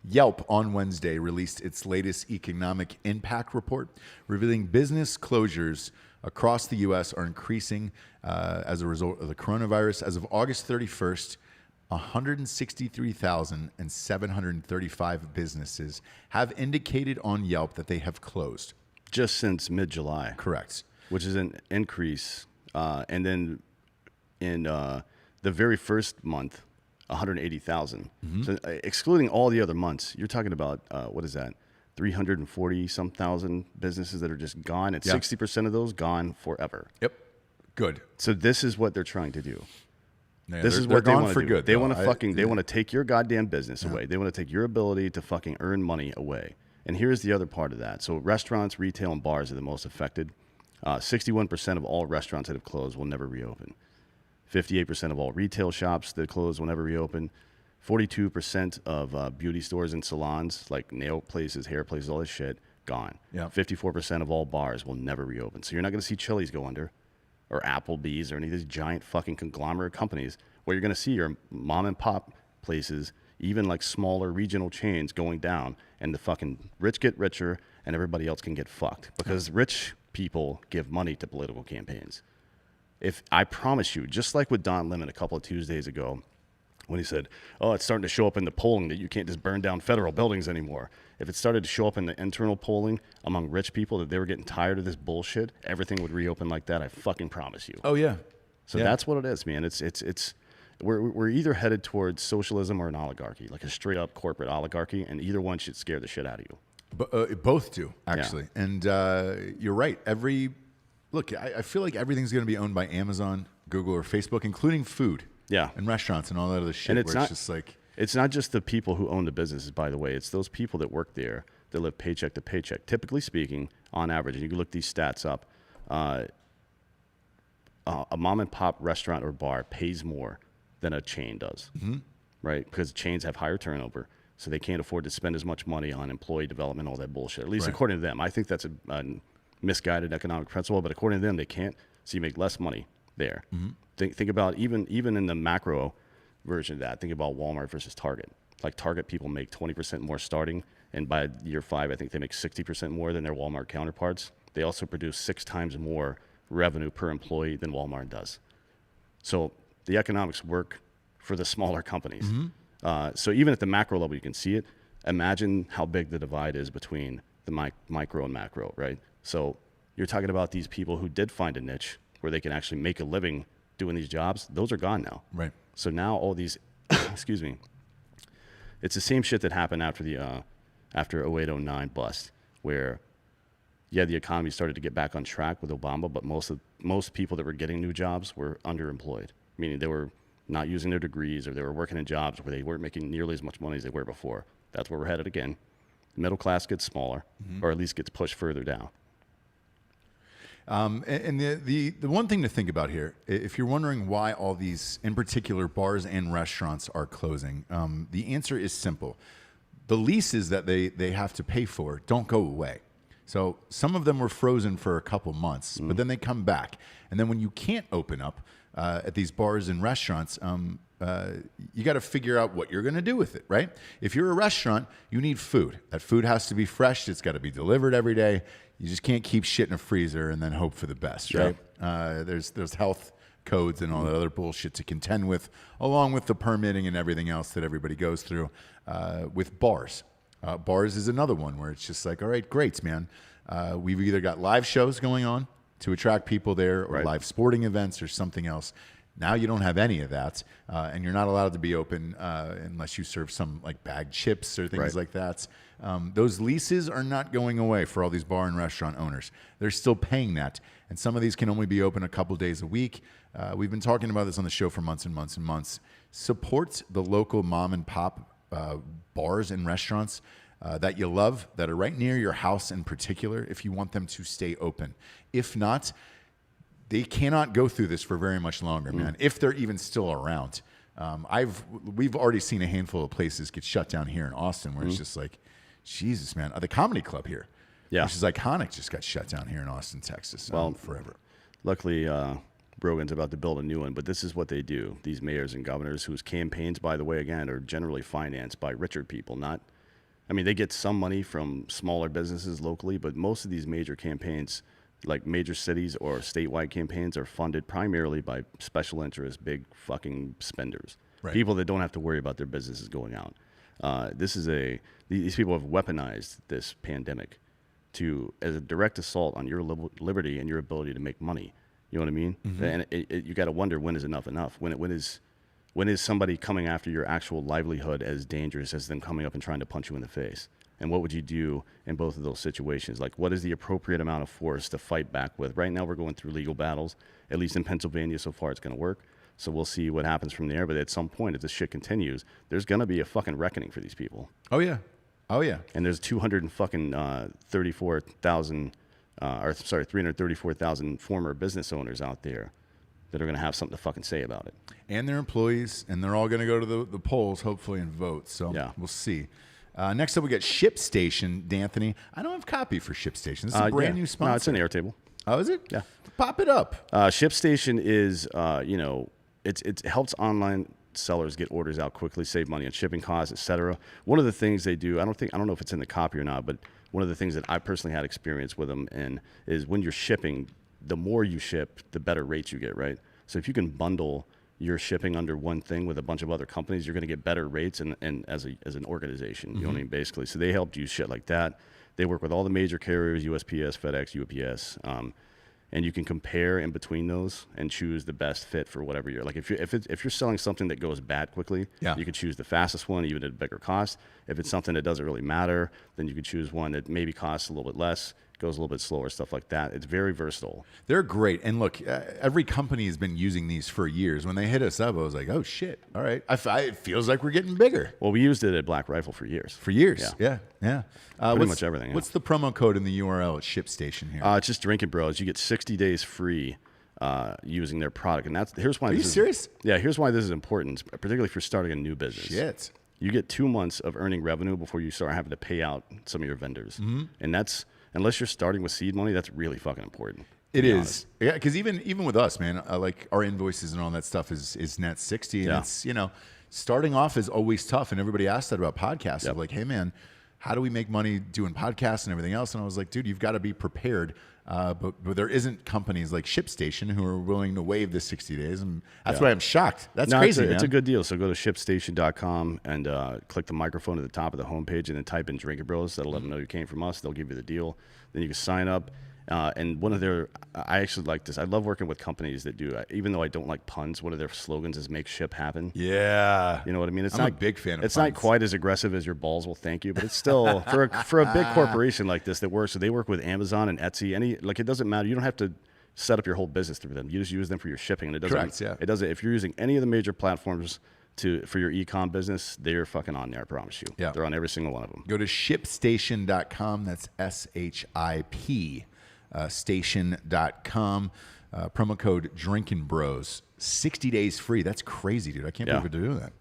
Yelp on Wednesday released its latest economic impact report, revealing business closures across the U.S. are increasing as a result of the coronavirus. As of August 31st, 163,735 businesses have indicated on Yelp that they have closed. Just since mid-July. Correct. Which is an increase. And then in the very first month, 180,000. So excluding all the other months, you're talking about, what is that? 340-some thousand businesses that are just gone, and 60% of those gone forever. Yep. Good. So this is what they're trying to do. Yeah, This is they're what they gone want for to do. good. They though. want to they want to take your goddamn business away. They want to take your ability to fucking earn money away. And here's the other part of that. So restaurants, retail, and bars are the most affected. 61% of all restaurants that have closed will never reopen. 58% of all retail shops that close will never reopen. 42% of beauty stores and salons, like nail places, hair places, all this shit, gone. Yeah. 54% of all bars will never reopen. So you're not going to see Chili's go under, or Applebee's, or any of these giant fucking conglomerate companies. What you're going to see are mom and pop places, even like smaller regional chains going down, and the fucking rich get richer and everybody else can get fucked because rich people give money to political campaigns. If I promise you, just like with Don Lemon a couple of Tuesdays ago, when he said, oh, it's starting to show up in the polling that you can't just burn down federal buildings anymore. If it started to show up in the internal polling among rich people that they were getting tired of this bullshit, everything would reopen like that. I fucking promise you. Oh yeah. So that's what it is, man. We're either headed towards socialism or an oligarchy, like a straight up corporate oligarchy, and either one should scare the shit out of you. Both do, actually. Yeah. And you're right. I feel like everything's going to be owned by Amazon, Google, or Facebook, including food. Yeah. And restaurants and all that other shit. And it's just like, it's not just the people who own the businesses, by the way. It's those people that work there that live paycheck to paycheck. Typically speaking, on average, and you can look these stats up, a mom and pop restaurant or bar pays more than a chain does, right? Because chains have higher turnover, so they can't afford to spend as much money on employee development, all that bullshit. At least according to them. I think that's a misguided economic principle, but according to them, they can't. So you make less money there. Think about even in the macro version of that. Think about Walmart versus Target. Like Target people make 20% more starting, and by year 5, I think they make 60% more than their Walmart counterparts. They also produce 6 times more revenue per employee than Walmart does. So the economics work for the smaller companies. So even at the macro level, you can see it. Imagine how big the divide is between the micro and macro, right? So you're talking about these people who did find a niche where they can actually make a living doing these jobs. Those are gone now. Right. So now all these, excuse me, it's the same shit that happened after the after 08-09 bust, where the economy started to get back on track with Obama, but most people that were getting new jobs were underemployed, meaning they were not using their degrees, or they were working in jobs where they weren't making nearly as much money as they were before. That's where we're headed again. The middle class gets smaller, or at least gets pushed further down. And the one thing to think about here, if you're wondering why all these, in particular, bars and restaurants are closing, the answer is simple. The leases that they have to pay for don't go away. So some of them were frozen for a couple months, but then they come back. And then when you can't open up at these bars and restaurants, you got to figure out what you're going to do with it, right? If you're a restaurant, you need food. That food has to be fresh. It's got to be delivered every day. You just can't keep shit in a freezer and then hope for the best, right? There's health codes and all that other bullshit to contend with, along with the permitting and everything else that everybody goes through with bars. Bars is another one where it's just like, all right, great, man. We've either got live shows going on to attract people there or live sporting events or something else. Now you don't have any of that, and you're not allowed to be open unless you serve some like bagged chips or things like that. Those leases are not going away for all these bar and restaurant owners. They're still paying that, and some of these can only be open a couple days a week. We've been talking about this on the show for months and months and months. Support the local mom and pop bars and restaurants that you love, that are right near your house in particular, if you want them to stay open. If not, they cannot go through this for very much longer, man, if they're even still around. We've already seen a handful of places get shut down here in Austin where it's just like, Jesus, man. The Comedy Club here, which is iconic, just got shut down here in Austin, Texas, forever. Luckily, Brogan's about to build a new one, but this is what they do. These mayors and governors whose campaigns, by the way, again, are generally financed by richer people, they get some money from smaller businesses locally, but most of these major campaigns, like major cities or statewide campaigns, are funded primarily by special interests, big fucking spenders, people that don't have to worry about their businesses going out. These people have weaponized this pandemic as a direct assault on your liberty and your ability to make money. You know what I mean? And you got to wonder, when is enough enough? When is somebody coming after your actual livelihood as dangerous as them coming up and trying to punch you in the face? And what would you do in both of those situations? Like, what is the appropriate amount of force to fight back with? Right now, we're going through legal battles. At least in Pennsylvania, so far, it's going to work. So we'll see what happens from there. But at some point, if this shit continues, there's going to be a fucking reckoning for these people. Oh, yeah. And there's 334,000 former business owners out there that are going to have something to fucking say about it. And their employees, and they're all going to go to the polls, hopefully, and vote. So we'll see. Next up, we got ShipStation, D'Anthony. I don't have copy for ShipStation. This is a brand new sponsor. No, it's an Airtable. Oh, is it? Yeah. Pop it up. ShipStation is, it helps online sellers get orders out quickly, save money on shipping costs, etc. One of the things they do, I don't know if it's in the copy or not, but one of the things that I personally had experience with them in is when you're shipping, the more you ship, the better rates you get, right? So if you can bundle your shipping under one thing with a bunch of other companies, you're going to get better rates and as an organization, you know what I mean, basically. So they help do shit like that. They work with all the major carriers, USPS, FedEx, UPS, and you can compare in between those and choose the best fit for whatever you're like. If you're selling something that goes bad quickly, you can choose the fastest one, even at a bigger cost. If it's something that doesn't really matter, then you can choose one that maybe costs a little bit less, goes a little bit slower, stuff like that. It's very versatile. They're great. And look, every company has been using these for years. When they hit us up, I was like, oh, shit. All right. It feels like we're getting bigger. Well, we used it at Black Rifle for years. For years? Yeah. Pretty much everything. What's the promo code in the URL at ShipStation here? It's just Drinkin Bros. You get 60 days free using their product. And here's why. Are you serious? Yeah, here's why this is important, particularly if you're starting a new business. Shit. You get 2 months of earning revenue before you start having to pay out some of your vendors. And that's, unless you're starting with seed money, that's really fucking important. It is. Yeah, because even with us, man, like our invoices and all that stuff is net 60. And it's, starting off is always tough. And everybody asked that about podcasts. Like, hey, man, how do we make money doing podcasts and everything else? And I was like, dude, you've got to be prepared. But there isn't companies like ShipStation who are willing to waive the 60 days. And that's why I'm shocked. That's crazy, man. It's a good deal. So go to ShipStation.com and click the microphone at the top of the homepage and then type in Drinkin Bros. That'll let them know you came from us. They'll give you the deal. Then you can sign up. And one of I actually like this. I love working with companies that do, even though I don't like puns, one of their slogans is make ship happen. Yeah. You know what I mean? I'm a big fan of It's puns. not quite as aggressive as your balls will thank you, but it's still, for a big corporation like this that works, so they work with Amazon and Etsy, it doesn't matter. You don't have to set up your whole business through them. You just use them for your shipping. And it doesn't, Correct, yeah. It doesn't, if you're using any of the major platforms for your e-com business, they're fucking on there, I promise you. Yeah. They're on every single one of them. Go to ShipStation.com. That's SHIP. station.com. Promo code Drinkin Bros. 60 days free. That's crazy, dude. I can't believe we're doing that.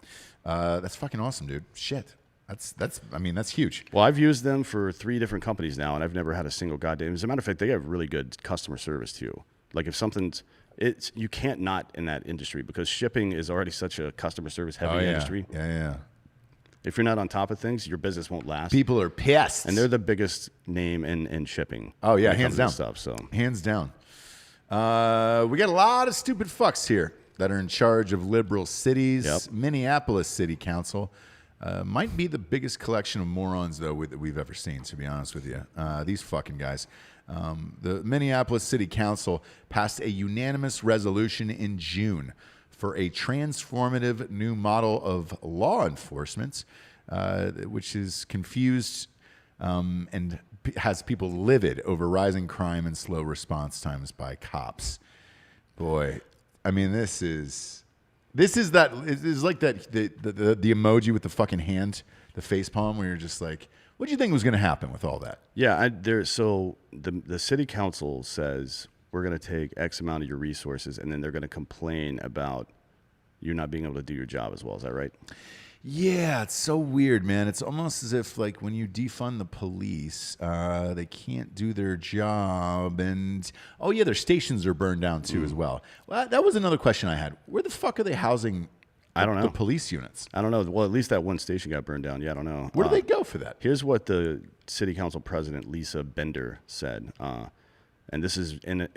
That's fucking awesome, dude. Shit. That's huge. Well, I've used them for 3 different companies now, and I've never had a single goddamn. As a matter of fact, they have really good customer service too. Like if something's, you can't not in that industry because shipping is already such a customer service heavy industry. Yeah. If you're not on top of things, your business won't last. People are pissed. And they're the biggest name in shipping. Oh, yeah, hands down. Stuff, so. Hands down. We got a lot of stupid fucks here that are in charge of liberal cities. Yep. Minneapolis City Council might be the biggest collection of morons, though, that we've ever seen, to be honest with you. These fucking guys. The Minneapolis City Council passed a unanimous resolution in June for a transformative new model of law enforcement, which is confused and has people livid over rising crime and slow response times by cops. Boy, I mean, this is like that the emoji with the fucking hand, the face palm, where you're just like, what do you think was going to happen with all that? Yeah, so the city council says we're going to take X amount of your resources, and then they're going to complain about you not being able to do your job as well. Is that right? Yeah, it's so weird, man. It's almost as if, like, when you defund the police, they can't do their job. And, oh, yeah, their stations are burned down, too, as well. Well, that was another question I had. Where the fuck are they housing I don't know. the police units? I don't know. Well, at least that one station got burned down. Yeah, I don't know. Where do they go for that? Here's what the city council president, Lisa Bender, said. And this is, and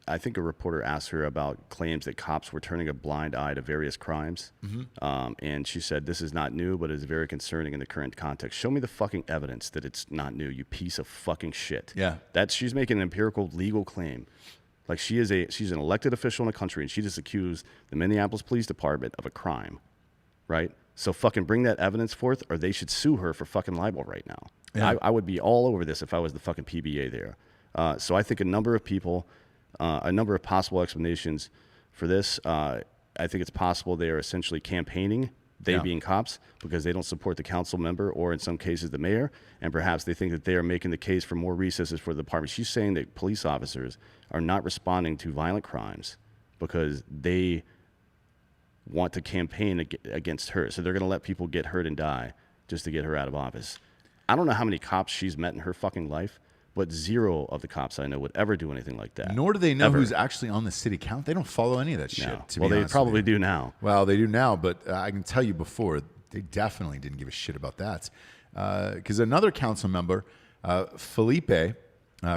I think a reporter asked her about claims that cops were turning a blind eye to various crimes. And she said, this is not new, but it is very concerning in the current context. Show me the fucking evidence that it's not new, you piece of fucking shit. Yeah. She's making an empirical legal claim. Like she's an elected official in the country, and she just accused the Minneapolis Police Department of a crime, right? So fucking bring that evidence forth, or they should sue her for fucking libel right now. Yeah. I would be all over this if I was the fucking PBA there. So I think a number of people, a number of possible explanations for this. I think it's possible they are essentially campaigning, being cops, because they don't support the council member or in some cases the mayor, and perhaps they think that they are making the case for more resources for the department. She's saying that police officers are not responding to violent crimes because they want to campaign against her. So they're going to let people get hurt and die just to get her out of office. I don't know how many cops she's met in her fucking life, but 0 of the cops I know would ever do anything like that. Nor do they know ever. Who's actually on the city council. They don't follow any of that shit. No. To Well, be they honest probably with you. do now. Well, they do now, but I can tell you before, they definitely didn't give a shit about that. Because another council member, Felipe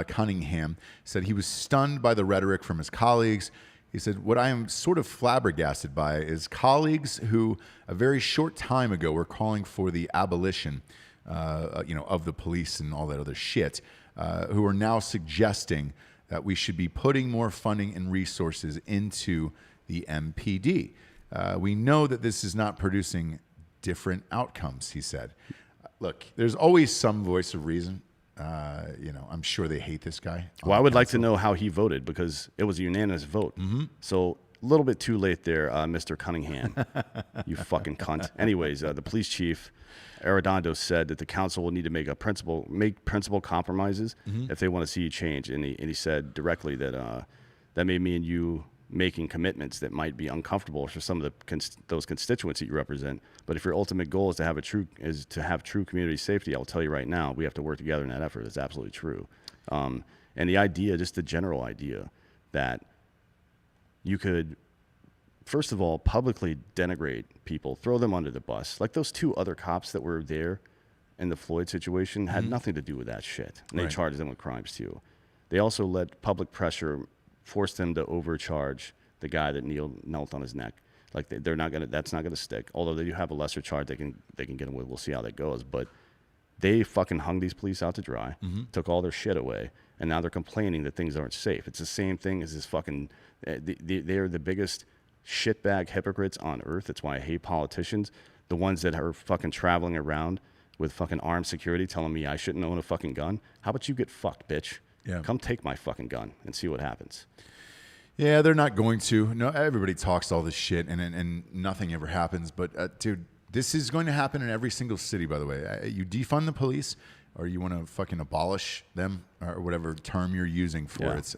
Cunningham, said he was stunned by the rhetoric from his colleagues. He said, what I am sort of flabbergasted by is colleagues who a very short time ago were calling for the abolition of the police and all that other shit, who are now suggesting that we should be putting more funding and resources into the MPD. We know that this is not producing different outcomes, he said. Look, there's always some voice of reason. I'm sure they hate this guy. Well, I would like to know how he voted because it was a unanimous vote. So a little bit too late there, Mr. Cunningham. You fucking cunt. Anyways, the police chief, Arredondo, said that the council will need to make principal compromises if they want to see change. And he said directly that that may mean you making commitments that might be uncomfortable for some of those constituents that you represent. But if your ultimate goal is to have true community safety, I'll tell you right now, we have to work together in that effort. It's absolutely true. And the idea, just the general idea, that you could, first of all, publicly denigrate people, throw them under the bus. Like those 2 other cops that were there in the Floyd situation had nothing to do with that shit. And they charged them with crimes too. They also let public pressure force them to overcharge the guy that knelt on his neck. Like they're not gonna. That's not gonna stick. Although they do have a lesser charge, they can get them with. We'll see how that goes. But they fucking hung these police out to dry, took all their shit away, and now they're complaining that things aren't safe. It's the same thing as this fucking. They're the biggest shitbag hypocrites on earth. That's why I hate politicians. The ones that are fucking traveling around with fucking armed security telling me I shouldn't own a fucking gun. How about you get fucked, bitch? Yeah. Come take my fucking gun and see what happens. Yeah, they're not going to. No, everybody talks all this shit, and nothing ever happens. But dude, this is going to happen in every single city. By the way, you defund the police, or you want to fucking abolish them or whatever term you're using for it.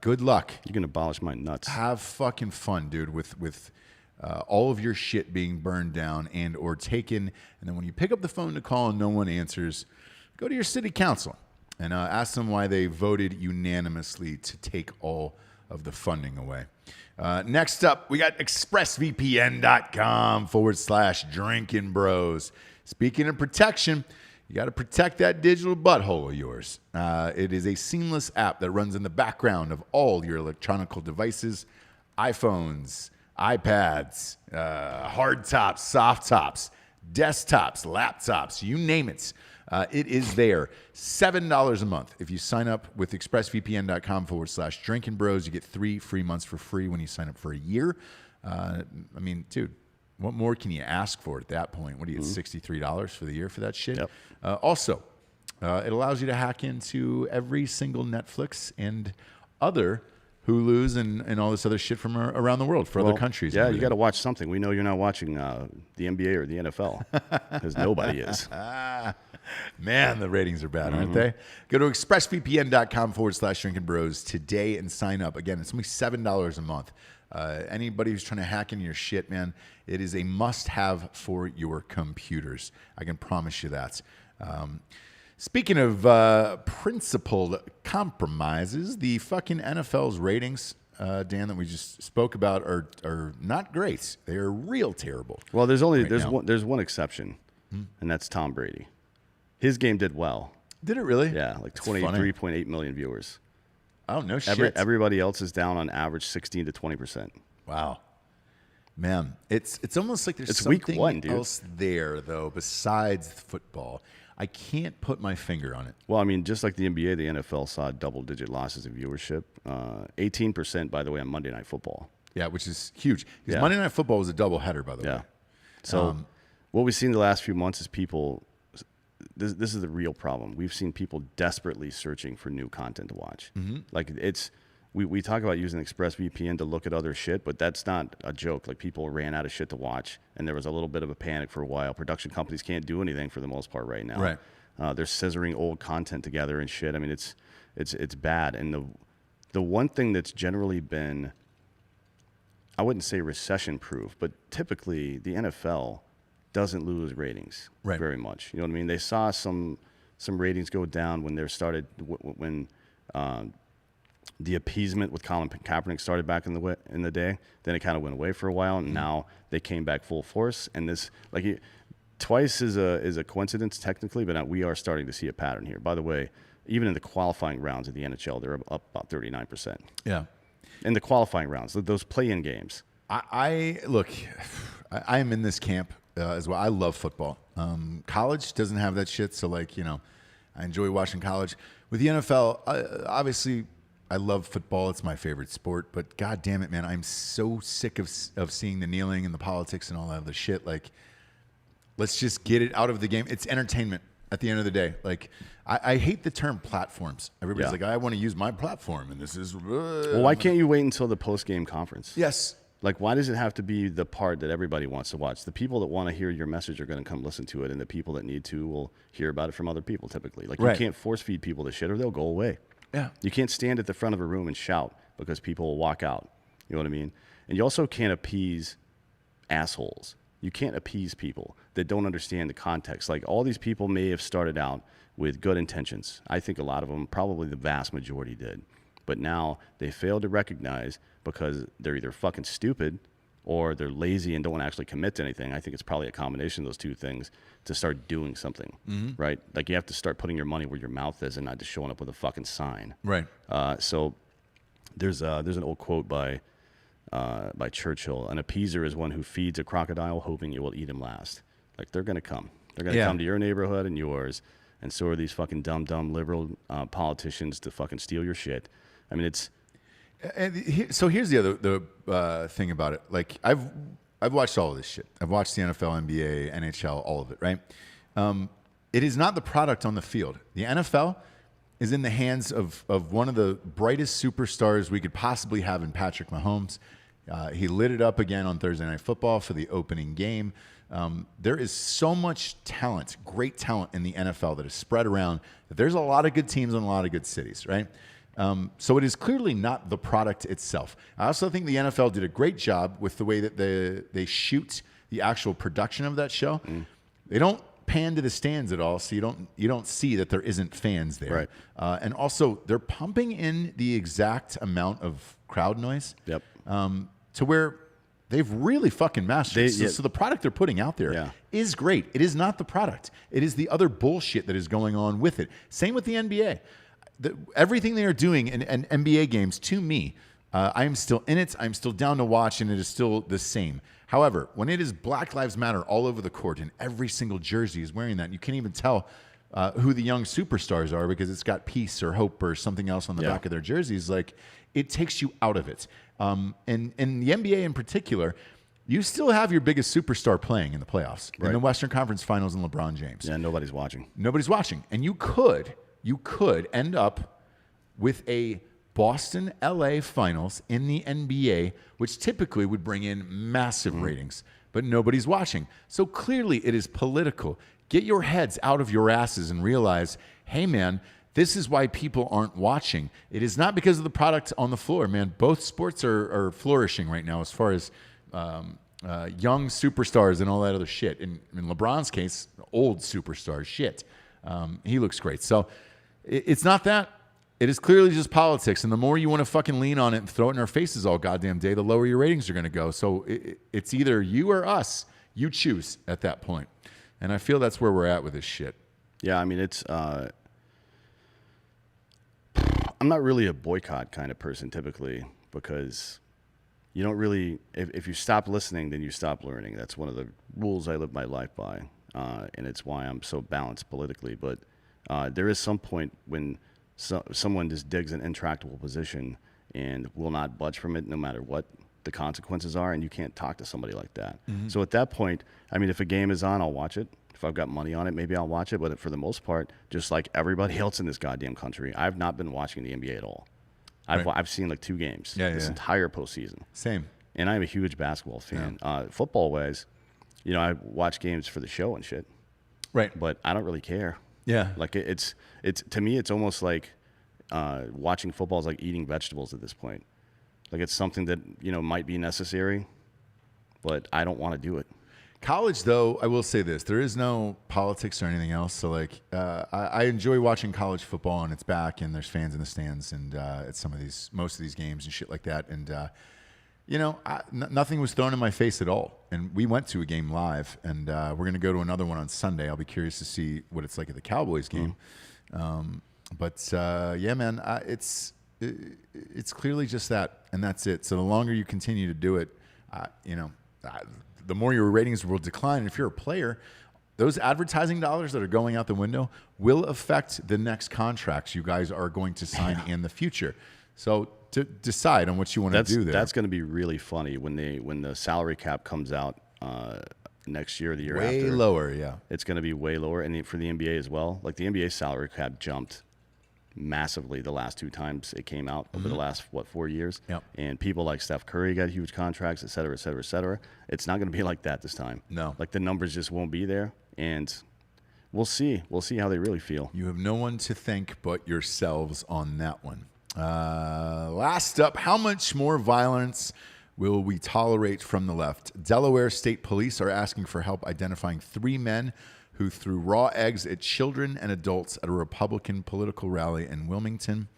Good luck. You can abolish my nuts. Have fucking fun, dude, with all of your shit being burned down and or taken. And then when you pick up the phone to call and no one answers, go to your city council and ask them why they voted unanimously to take all of the funding away. Next up, we got expressvpn.com/Drinkin Bros. Speaking of protection, you got to protect that digital butthole of yours. It is a seamless app that runs in the background of all your electronic devices, iPhones, iPads, hard tops, soft tops, desktops, laptops, you name it. It is there. $7 a month. If you sign up with expressvpn.com/Drinkin Bros, you get 3 free months for free when you sign up for a year. I mean, dude, what more can you ask for at that point? What do you get, $63 for the year for that shit? Yep. Also, it allows you to hack into every single Netflix and other Hulu's and all this other shit from around the world for other countries. Yeah, you got to watch something. We know you're not watching the NBA or the NFL because nobody is. Man, the ratings are bad, aren't they? Go to expressvpn.com/Drinkin Bros today and sign up. Again, it's only $7 a month. Anybody who's trying to hack into your shit, man, it is a must-have for your computers. I can promise you that. Speaking of principled compromises, the fucking NFL's ratings, Dan, that we just spoke about are not great. They are real terrible. Well, there's one exception, and that's Tom Brady. His game did well. Did it really? Yeah, like 23.8 million viewers. Oh, no shit. Everybody else is down on average 16 to 20%. Wow. Man, it's almost like there's It's something week 1, dude. else there, though, besides football. I can't put my finger on it. Well, I mean, just like the NBA, the NFL saw double-digit losses in viewership. 18%, by the way, on Monday Night Football. Yeah, which is huge. Because Monday Night Football was a doubleheader, by the way. So what we've seen the last few months is people this is the real problem. We've seen people desperately searching for new content to watch. Like we talk about using ExpressVPN to look at other shit, but that's not a joke. Like people ran out of shit to watch, and there was a little bit of a panic for a while. Production companies can't do anything for the most part right now. Right. They're scissoring old content together and shit. I mean, it's bad. And the one thing that's generally been, I wouldn't say recession-proof, but typically the NFL doesn't lose ratings very much. You know what I mean? They saw some ratings go down when there started when the appeasement with Colin Kaepernick started back in the day. Then it kind of went away for a while, and now they came back full force. And this twice is a coincidence technically, but we are starting to see a pattern here. By the way, even in the qualifying rounds of the NHL, they're up about 39%. Yeah. In the qualifying rounds, those play-in games. I am in this camp as well. I love football. College doesn't have that shit, so I enjoy watching college. With the NFL, obviously, I love football. It's my favorite sport. But god damn it, man, I'm so sick of seeing the kneeling and the politics and all that other shit. Let's just get it out of the game. It's entertainment at the end of the day. I hate the term platforms. Everybody's like, I want to use my platform, and this is. Well, why can't you wait until the post-game conference? Yes. Why does it have to be the part that everybody wants to watch? The people that want to hear your message are going to come listen to it, and the people that need to will hear about it from other people typically. You can't force feed people this shit or they'll go away. Yeah. You can't stand at the front of a room and shout because people will walk out. You know what I mean? And you also can't appease assholes. You can't appease people that don't understand the context. All these people may have started out with good intentions. I think a lot of them, probably the vast majority did. But now they fail to recognize because they're either fucking stupid or they're lazy and don't actually commit to anything. I think it's probably a combination of those two things to start doing something, right? You have to start putting your money where your mouth is and not just showing up with a fucking sign. Right. So there's an old quote by Churchill: "An appeaser is one who feeds a crocodile hoping it will eat him last." They're going to come. They're going to come to your neighborhood and yours, and so are these fucking dumb liberal politicians to fucking steal your shit. I mean, it's... So here's the other thing about it. I've watched all of this shit. I've watched the NFL, NBA, NHL, all of it, right? It is not the product on the field. The NFL is in the hands of one of the brightest superstars we could possibly have in Patrick Mahomes. He lit it up again on Thursday Night Football for the opening game. There is so much talent, great talent in the NFL that is spread around that there's a lot of good teams in a lot of good cities, right? So it is clearly not the product itself. I also think the NFL did a great job with the way that they shoot the actual production of that show. They don't pan to the stands at all, so you don't see that there isn't fans there. Right. And also, they're pumping in the exact amount of crowd noise. Yep. To where they've really fucking mastered it. So the product they're putting out there is great. It is not the product. It is the other bullshit that is going on with it. Same with the NBA. Everything they are doing in NBA games, to me, I am still in it. I'm still down to watch, and it is still the same. However, when it is Black Lives Matter all over the court and every single jersey is wearing that, and you can't even tell who the young superstars are because it's got peace or hope or something else on the back of their jerseys, like it takes you out of it. And in the NBA in particular, you still have your biggest superstar playing in the playoffs, in the Western Conference Finals, and LeBron James. Yeah, nobody's watching. Nobody's watching. And you could end up with a Boston LA Finals in the NBA, which typically would bring in massive ratings, but nobody's watching. So clearly it is political. Get your heads out of your asses and realize, hey man, this is why people aren't watching. It is not because of the product on the floor, man. Both sports are flourishing right now as far as young superstars and all that other shit. In LeBron's case, old superstars, shit. He looks great. So it's not that. It is clearly just politics. And the more you want to fucking lean on it and throw it in our faces all goddamn day, the lower your ratings are going to go. So it's either you or us. You choose at that point. And I feel that's where we're at with this shit. Yeah, I mean, it's... I'm not really a boycott kind of person typically because you don't really, if you stop listening, then you stop learning. That's one of the rules I live my life by, and it's why I'm so balanced politically. But there is some point when someone just digs an intractable position and will not budge from it no matter what the consequences are, and you can't talk to somebody like that. So at that point, I mean, if a game is on, I'll watch it. If I've got money on it, maybe I'll watch it. But for the most part, just like everybody else in this goddamn country, I've not been watching the NBA at all. I've seen like 2 games this entire postseason. Same. And I'm a huge basketball fan. Football-wise, you know, I watch games for the show and shit. Right. But I don't really care. Yeah. Like it's to me, it's almost like watching football is like eating vegetables at this point. Like it's something that, you know, might be necessary, but I don't want to do it. College, though, I will say this. There is no politics or anything else. So, like, I enjoy watching college football, and it's back, and there's fans in the stands, and at most of these games and shit like that. And, you know, nothing was thrown in my face at all. And we went to a game live, and we're going to go to another one on Sunday. I'll be curious to see what it's like at the Cowboys game. Yeah, man, it's clearly just that, and that's it. So the longer you continue to do it, you know, the more your ratings will decline. And if you're a player, those advertising dollars that are going out the window will affect the next contracts you guys are going to sign in the future. So to decide on what you want to do there. That's going to be really funny when the salary cap comes out next year or the year after. Way lower, yeah. It's going to be way lower. And for the NBA as well. Like the NBA salary cap jumped massively the last 2 times it came out over the last 4 years. Yep. And people like Steph Curry got huge contracts, et cetera, et cetera, et cetera. It's not going to be like that this time. No. Like the numbers just won't be there, and we'll see how they really feel. You have no one to thank but yourselves on that one. Last up, how much more violence will we tolerate from the left? Delaware State Police are asking for help identifying 3 men who threw raw eggs at children and adults at a Republican political rally in Wilmington,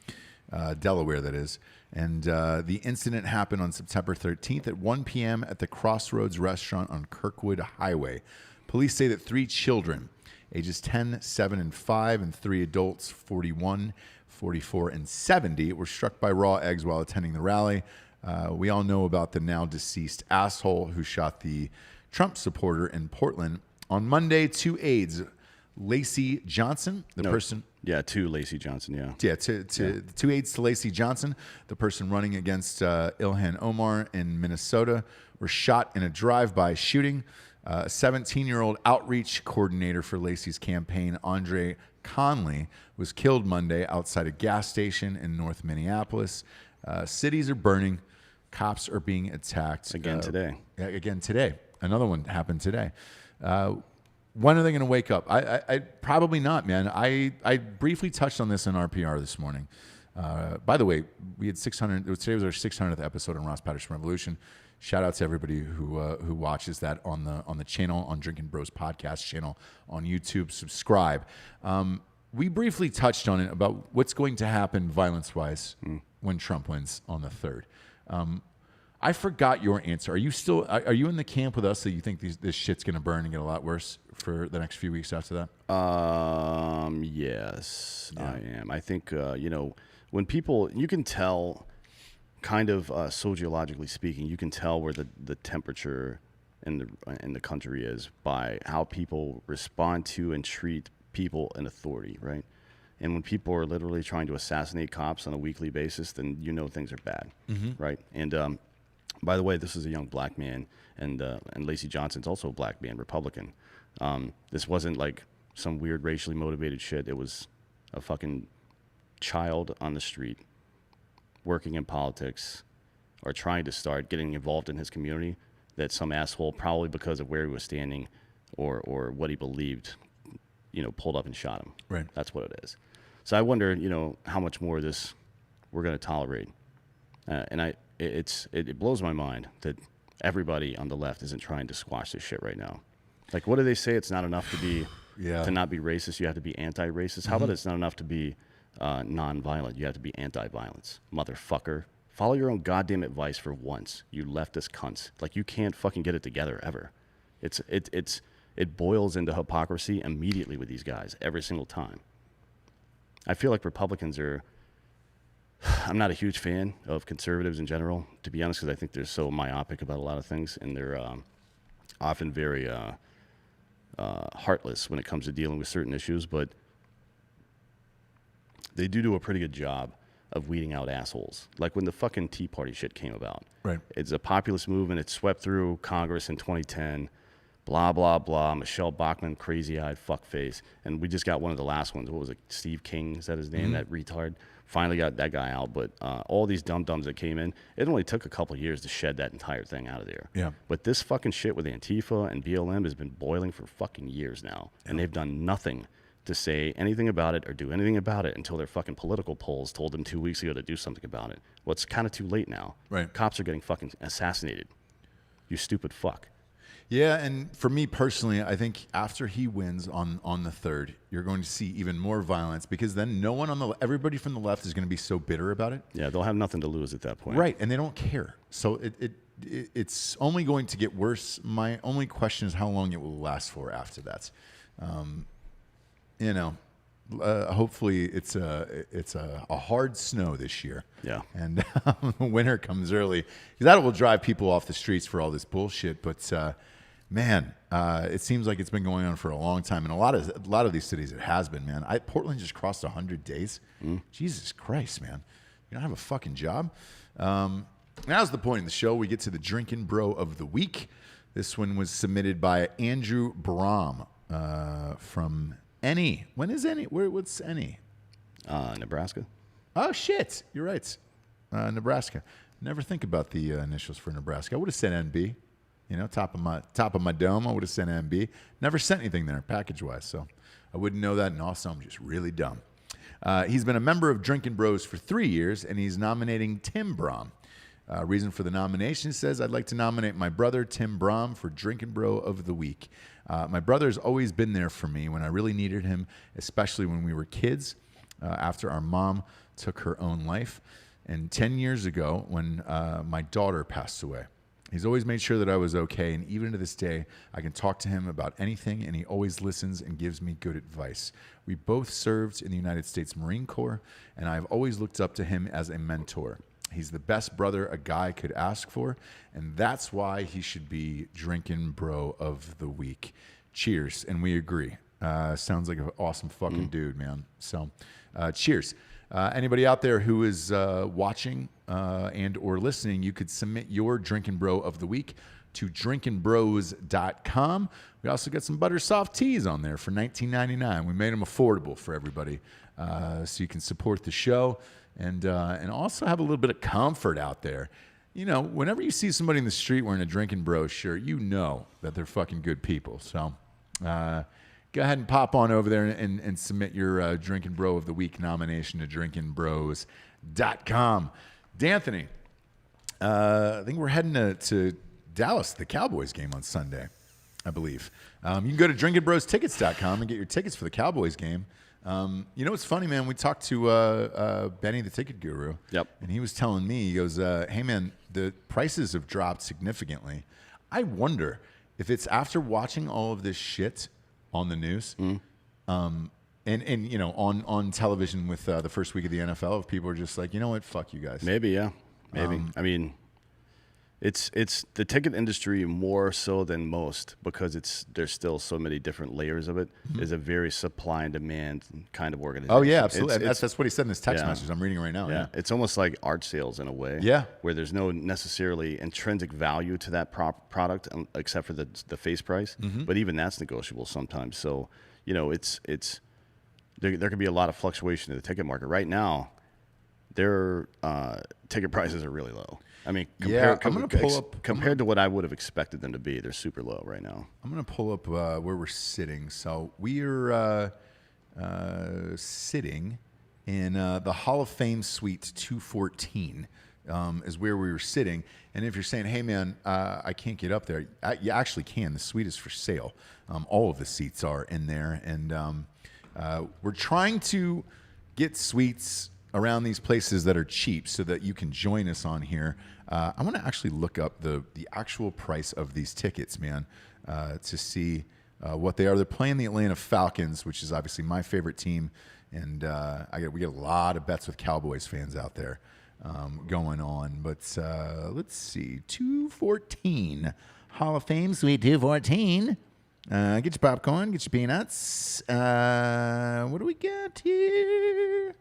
Delaware, that is. And the incident happened on September 13th at 1 p.m. at the Crossroads restaurant on Kirkwood Highway. Police say that 3 children, ages 10, 7, and 5, and 3 adults, 41, 44, and 70, were struck by raw eggs while attending the rally. We all know about the now deceased asshole who shot the Trump supporter in Portland. On Monday, 2 aides, Lacey Johnson, to Lacey Johnson, yeah. Yeah, 2 aides to Lacey Johnson, the person running against Ilhan Omar in Minnesota, were shot in a drive-by shooting. A 17-year-old outreach coordinator for Lacey's campaign, Andre Conley, was killed Monday outside a gas station in North Minneapolis. Cities are burning. Cops are being attacked Again today. Again today. Another one happened today. When are they going to wake up? I probably not, man. I briefly touched on this in RPR this morning. By the way, we had 600. Today was our 600th episode on Ross Patterson Revolution. Shout out to everybody who watches that on the channel, on Drinkin Bros podcast channel on YouTube. Subscribe. We briefly touched on it about what's going to happen violence-wise when Trump wins on the 3rd. I forgot your answer. Are you in the camp with us that you think this shit's going to burn and get a lot worse for the next few weeks after that? Yes, yeah. I am. I think, when people, you can tell kind of sociologically speaking, you can tell where the temperature in the country is by how people respond to and treat people in authority, right? And when people are literally trying to assassinate cops on a weekly basis, then things are bad, right? And by the way, this is a young black man, and Lacey Johnson's also a black man, Republican. This wasn't like some weird racially motivated shit. It was a fucking child on the street working in politics or trying to start getting involved in his community that some asshole, probably because of where he was standing or what he believed, pulled up and shot him. Right. That's what it is. So I wonder, how much more of this we're going to tolerate. And it blows my mind that everybody on the left isn't trying to squash this shit right now. Like, what do they say? It's not enough to be to not be racist. You have to be anti-racist. How about it's not enough to be non-violent? You have to be anti-violence, motherfucker. Follow your own goddamn advice for once, you leftist cunts. Like, you can't fucking get it together ever. It boils into hypocrisy immediately with these guys every single time. I feel like Republicans are. I'm not a huge fan of conservatives in general, to be honest, because I think they're so myopic about a lot of things, and they're often very heartless when it comes to dealing with certain issues. But they do a pretty good job of weeding out assholes. Like when the fucking Tea Party shit came about. Right. It's a populist movement. It swept through Congress in 2010. Blah, blah, blah. Michelle Bachmann, crazy-eyed fuckface. And we just got one of the last ones. What was it? Steve King, is that his name? That retard? Finally got that guy out. But all these dum-dums that came in, it only took a couple of years to shed that entire thing out of there. Yeah. But this fucking shit with Antifa and BLM has been boiling for fucking years now. Yeah. And they've done nothing to say anything about it or do anything about it until their fucking political polls told them 2 weeks ago to do something about it. Well, it's kind of too late now. Right. Cops are getting fucking assassinated. You stupid fuck. Yeah, and for me personally, I think after he wins on the 3rd, you're going to see even more violence because then everybody from the left is going to be so bitter about it. Yeah, they'll have nothing to lose at that point. Right, and they don't care. So it's only going to get worse. My only question is how long it will last for after that. Hopefully it's a hard snow this year. Yeah. And winter comes early. That will drive people off the streets for all this bullshit. But man, it seems like it's been going on for a long time. And a lot of these cities, it has been, man. Portland just crossed 100 days. Jesus Christ, man. You don't have a fucking job. Now's the point in the show. We get to the Drinkin Bro of the Week. This one was submitted by Andrew Brom from Any. When is Any? What's Any? Nebraska. Oh, shit. You're right. Nebraska. Never think about the initials for Nebraska. I would have sent NB. Top of my dome, I would have sent NB. Never sent anything there, package-wise, so I wouldn't know that, and also I'm just really dumb. He's been a member of Drinkin Bros for 3 years, and he's nominating Tim Brom. Reason for the nomination says, I'd like to nominate my brother, Tim Brom, for Drinkin Bro of the Week. My brother's always been there for me when I really needed him, especially when we were kids, after our mom took her own life, and 10 years ago when my daughter passed away. He's always made sure that I was okay, and even to this day, I can talk to him about anything, and he always listens and gives me good advice. We both served in the United States Marine Corps, and I've always looked up to him as a mentor. He's the best brother a guy could ask for, and that's why he should be Drinkin Bro of the Week. Cheers, and we agree. Sounds like an awesome fucking dude, man. So, cheers. Anybody out there who is watching and or listening, you could submit your Drinkin Bro of the Week to drinkinbros.com. We also got some butter soft teas on there for $19.99. We made them affordable for everybody, so you can support the show and also have a little bit of comfort out there. you know, whenever you see somebody in the street wearing a Drinkin Bros shirt, you know that they're fucking good people. So go ahead and pop on over there and submit your Drinkin Bro of the Week nomination to drinkinbros.com. D'Anthony, I think we're heading to Dallas, the Cowboys game on Sunday, I believe. You can go to drinkinbrostickets.com and get your tickets for the Cowboys game. You know what's funny, man? We talked to Benny, the ticket guru. Yep. And he was telling me, he goes, hey, man, the prices have dropped significantly. I wonder if it's after watching all of this shit on the news and you know, on television with the first week of the NFL, if people are just like, you know what, fuck you guys. Maybe, yeah. Maybe. I mean, it's the ticket industry more so than most because there's still so many different layers of it. Is a very supply and demand kind of organization. Oh yeah, absolutely. That's what he said in his text message. I'm reading it right now. Yeah, it's almost like art sales in a way. Yeah, where there's no necessarily intrinsic value to that product except for the face price. But even that's negotiable sometimes. So you know, there can be a lot of fluctuation in the ticket market right now. Their ticket prices are really low. I mean, compared to what I would have expected them to be, they're super low right now. I'm going to pull up where we're sitting. So we are sitting in the Hall of Fame Suite 214 is where we were sitting. And if you're saying, hey, man, I can't get up there, you actually can. The suite is for sale. All of the seats are in there. And we're trying to get suites around these places that are cheap so that you can join us on here. I want to actually look up the actual price of these tickets, man, to see what they are. They're playing the Atlanta Falcons, which is obviously my favorite team, and we get a lot of bets with Cowboys fans out there going on. But let's see, 214, Hall of Fame Suite 214. Get your popcorn, get your peanuts. What do we got here?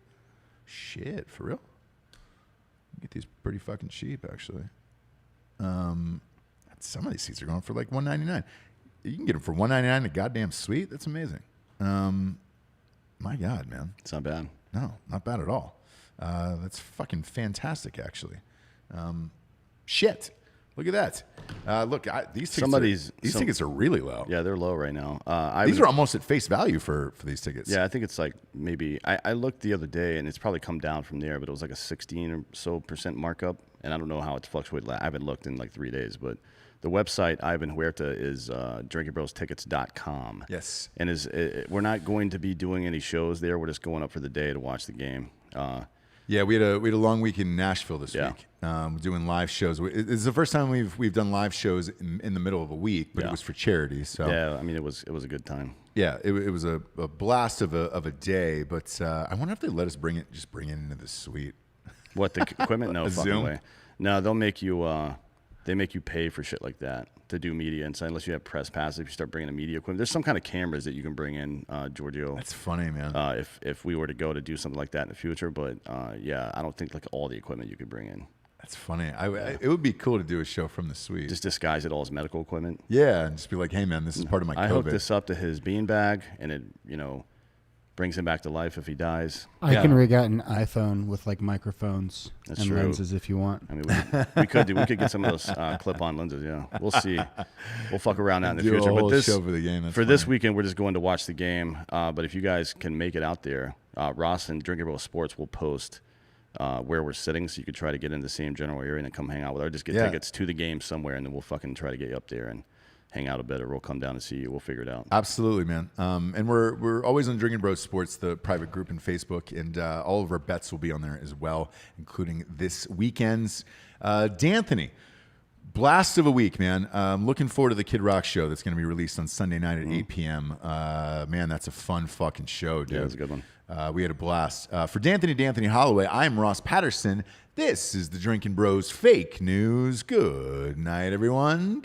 Shit, for real? Get these pretty fucking cheap, actually. Some of these seats are going for like $199. You can get them for $199 a goddamn suite. That's amazing. My God, man. It's not bad. No, not bad at all. That's fucking fantastic, actually. Shit. Look at that. Look, these tickets are really low. Yeah, they're low right now. These are almost at face value for these tickets. Yeah, I think it's like maybe I looked the other day and it's probably come down from there, but it was like a 16% or so markup, and I don't know how it's fluctuated. I haven't looked in like 3 days, but the website Ivan Huerta is drinkinbrostickets.com. Yes, and we're not going to be doing any shows there. We're just going up for the day to watch the game. Yeah, we had a long week in Nashville this week, doing live shows. It's the first time we've done live shows in the middle of a week, but it was for charity. So yeah, I mean it was a good time. Yeah, it was a blast of a day. But I wonder if they let us bring it into the suite. What, the equipment? No, fucking Zoom? way. No, they'll make you pay for shit like that to do media inside, unless you have press passes. If you start bringing the media equipment, there's some kind of cameras that you can bring in, Giorgio. That's funny, man. If we were to go to do something like that in the future, but yeah, I don't think like all the equipment you could bring in. That's funny. It would be cool to do a show from the suite. Just disguise it all as medical equipment. Yeah, and just be like, hey, man, this is part of my COVID. I hooked this up to his beanbag, and it, brings him back to life if he dies. I can rig out an iPhone with like microphones and true. lenses if you want. I mean, we could get some of those clip-on lenses. Yeah, we'll see. We'll fuck around out in the future. But this show for the game. This weekend, we're just going to watch the game. But if you guys can make it out there, Ross and Drinkin Bros Sports will post where we're sitting, so you could try to get in the same general area and then come hang out with us. Or just get tickets to the game somewhere, and then we'll fucking try to get you up there and hang out a bit, or we'll come down and see you. We'll figure it out. Absolutely, man. And we're always on Drinkin Bros Sports, the private group in Facebook, and all of our bets will be on there as well, including this weekend's. D'Anthony, blast of a week, man. Looking forward to the Kid Rock show that's going to be released on Sunday night at 8 p.m. Man, that's a fun fucking show, dude. Yeah, it's a good one. We had a blast. For D'Anthony Holloway, I'm Ross Patterson. This is the Drinkin Bros Fake News. Good night, everyone.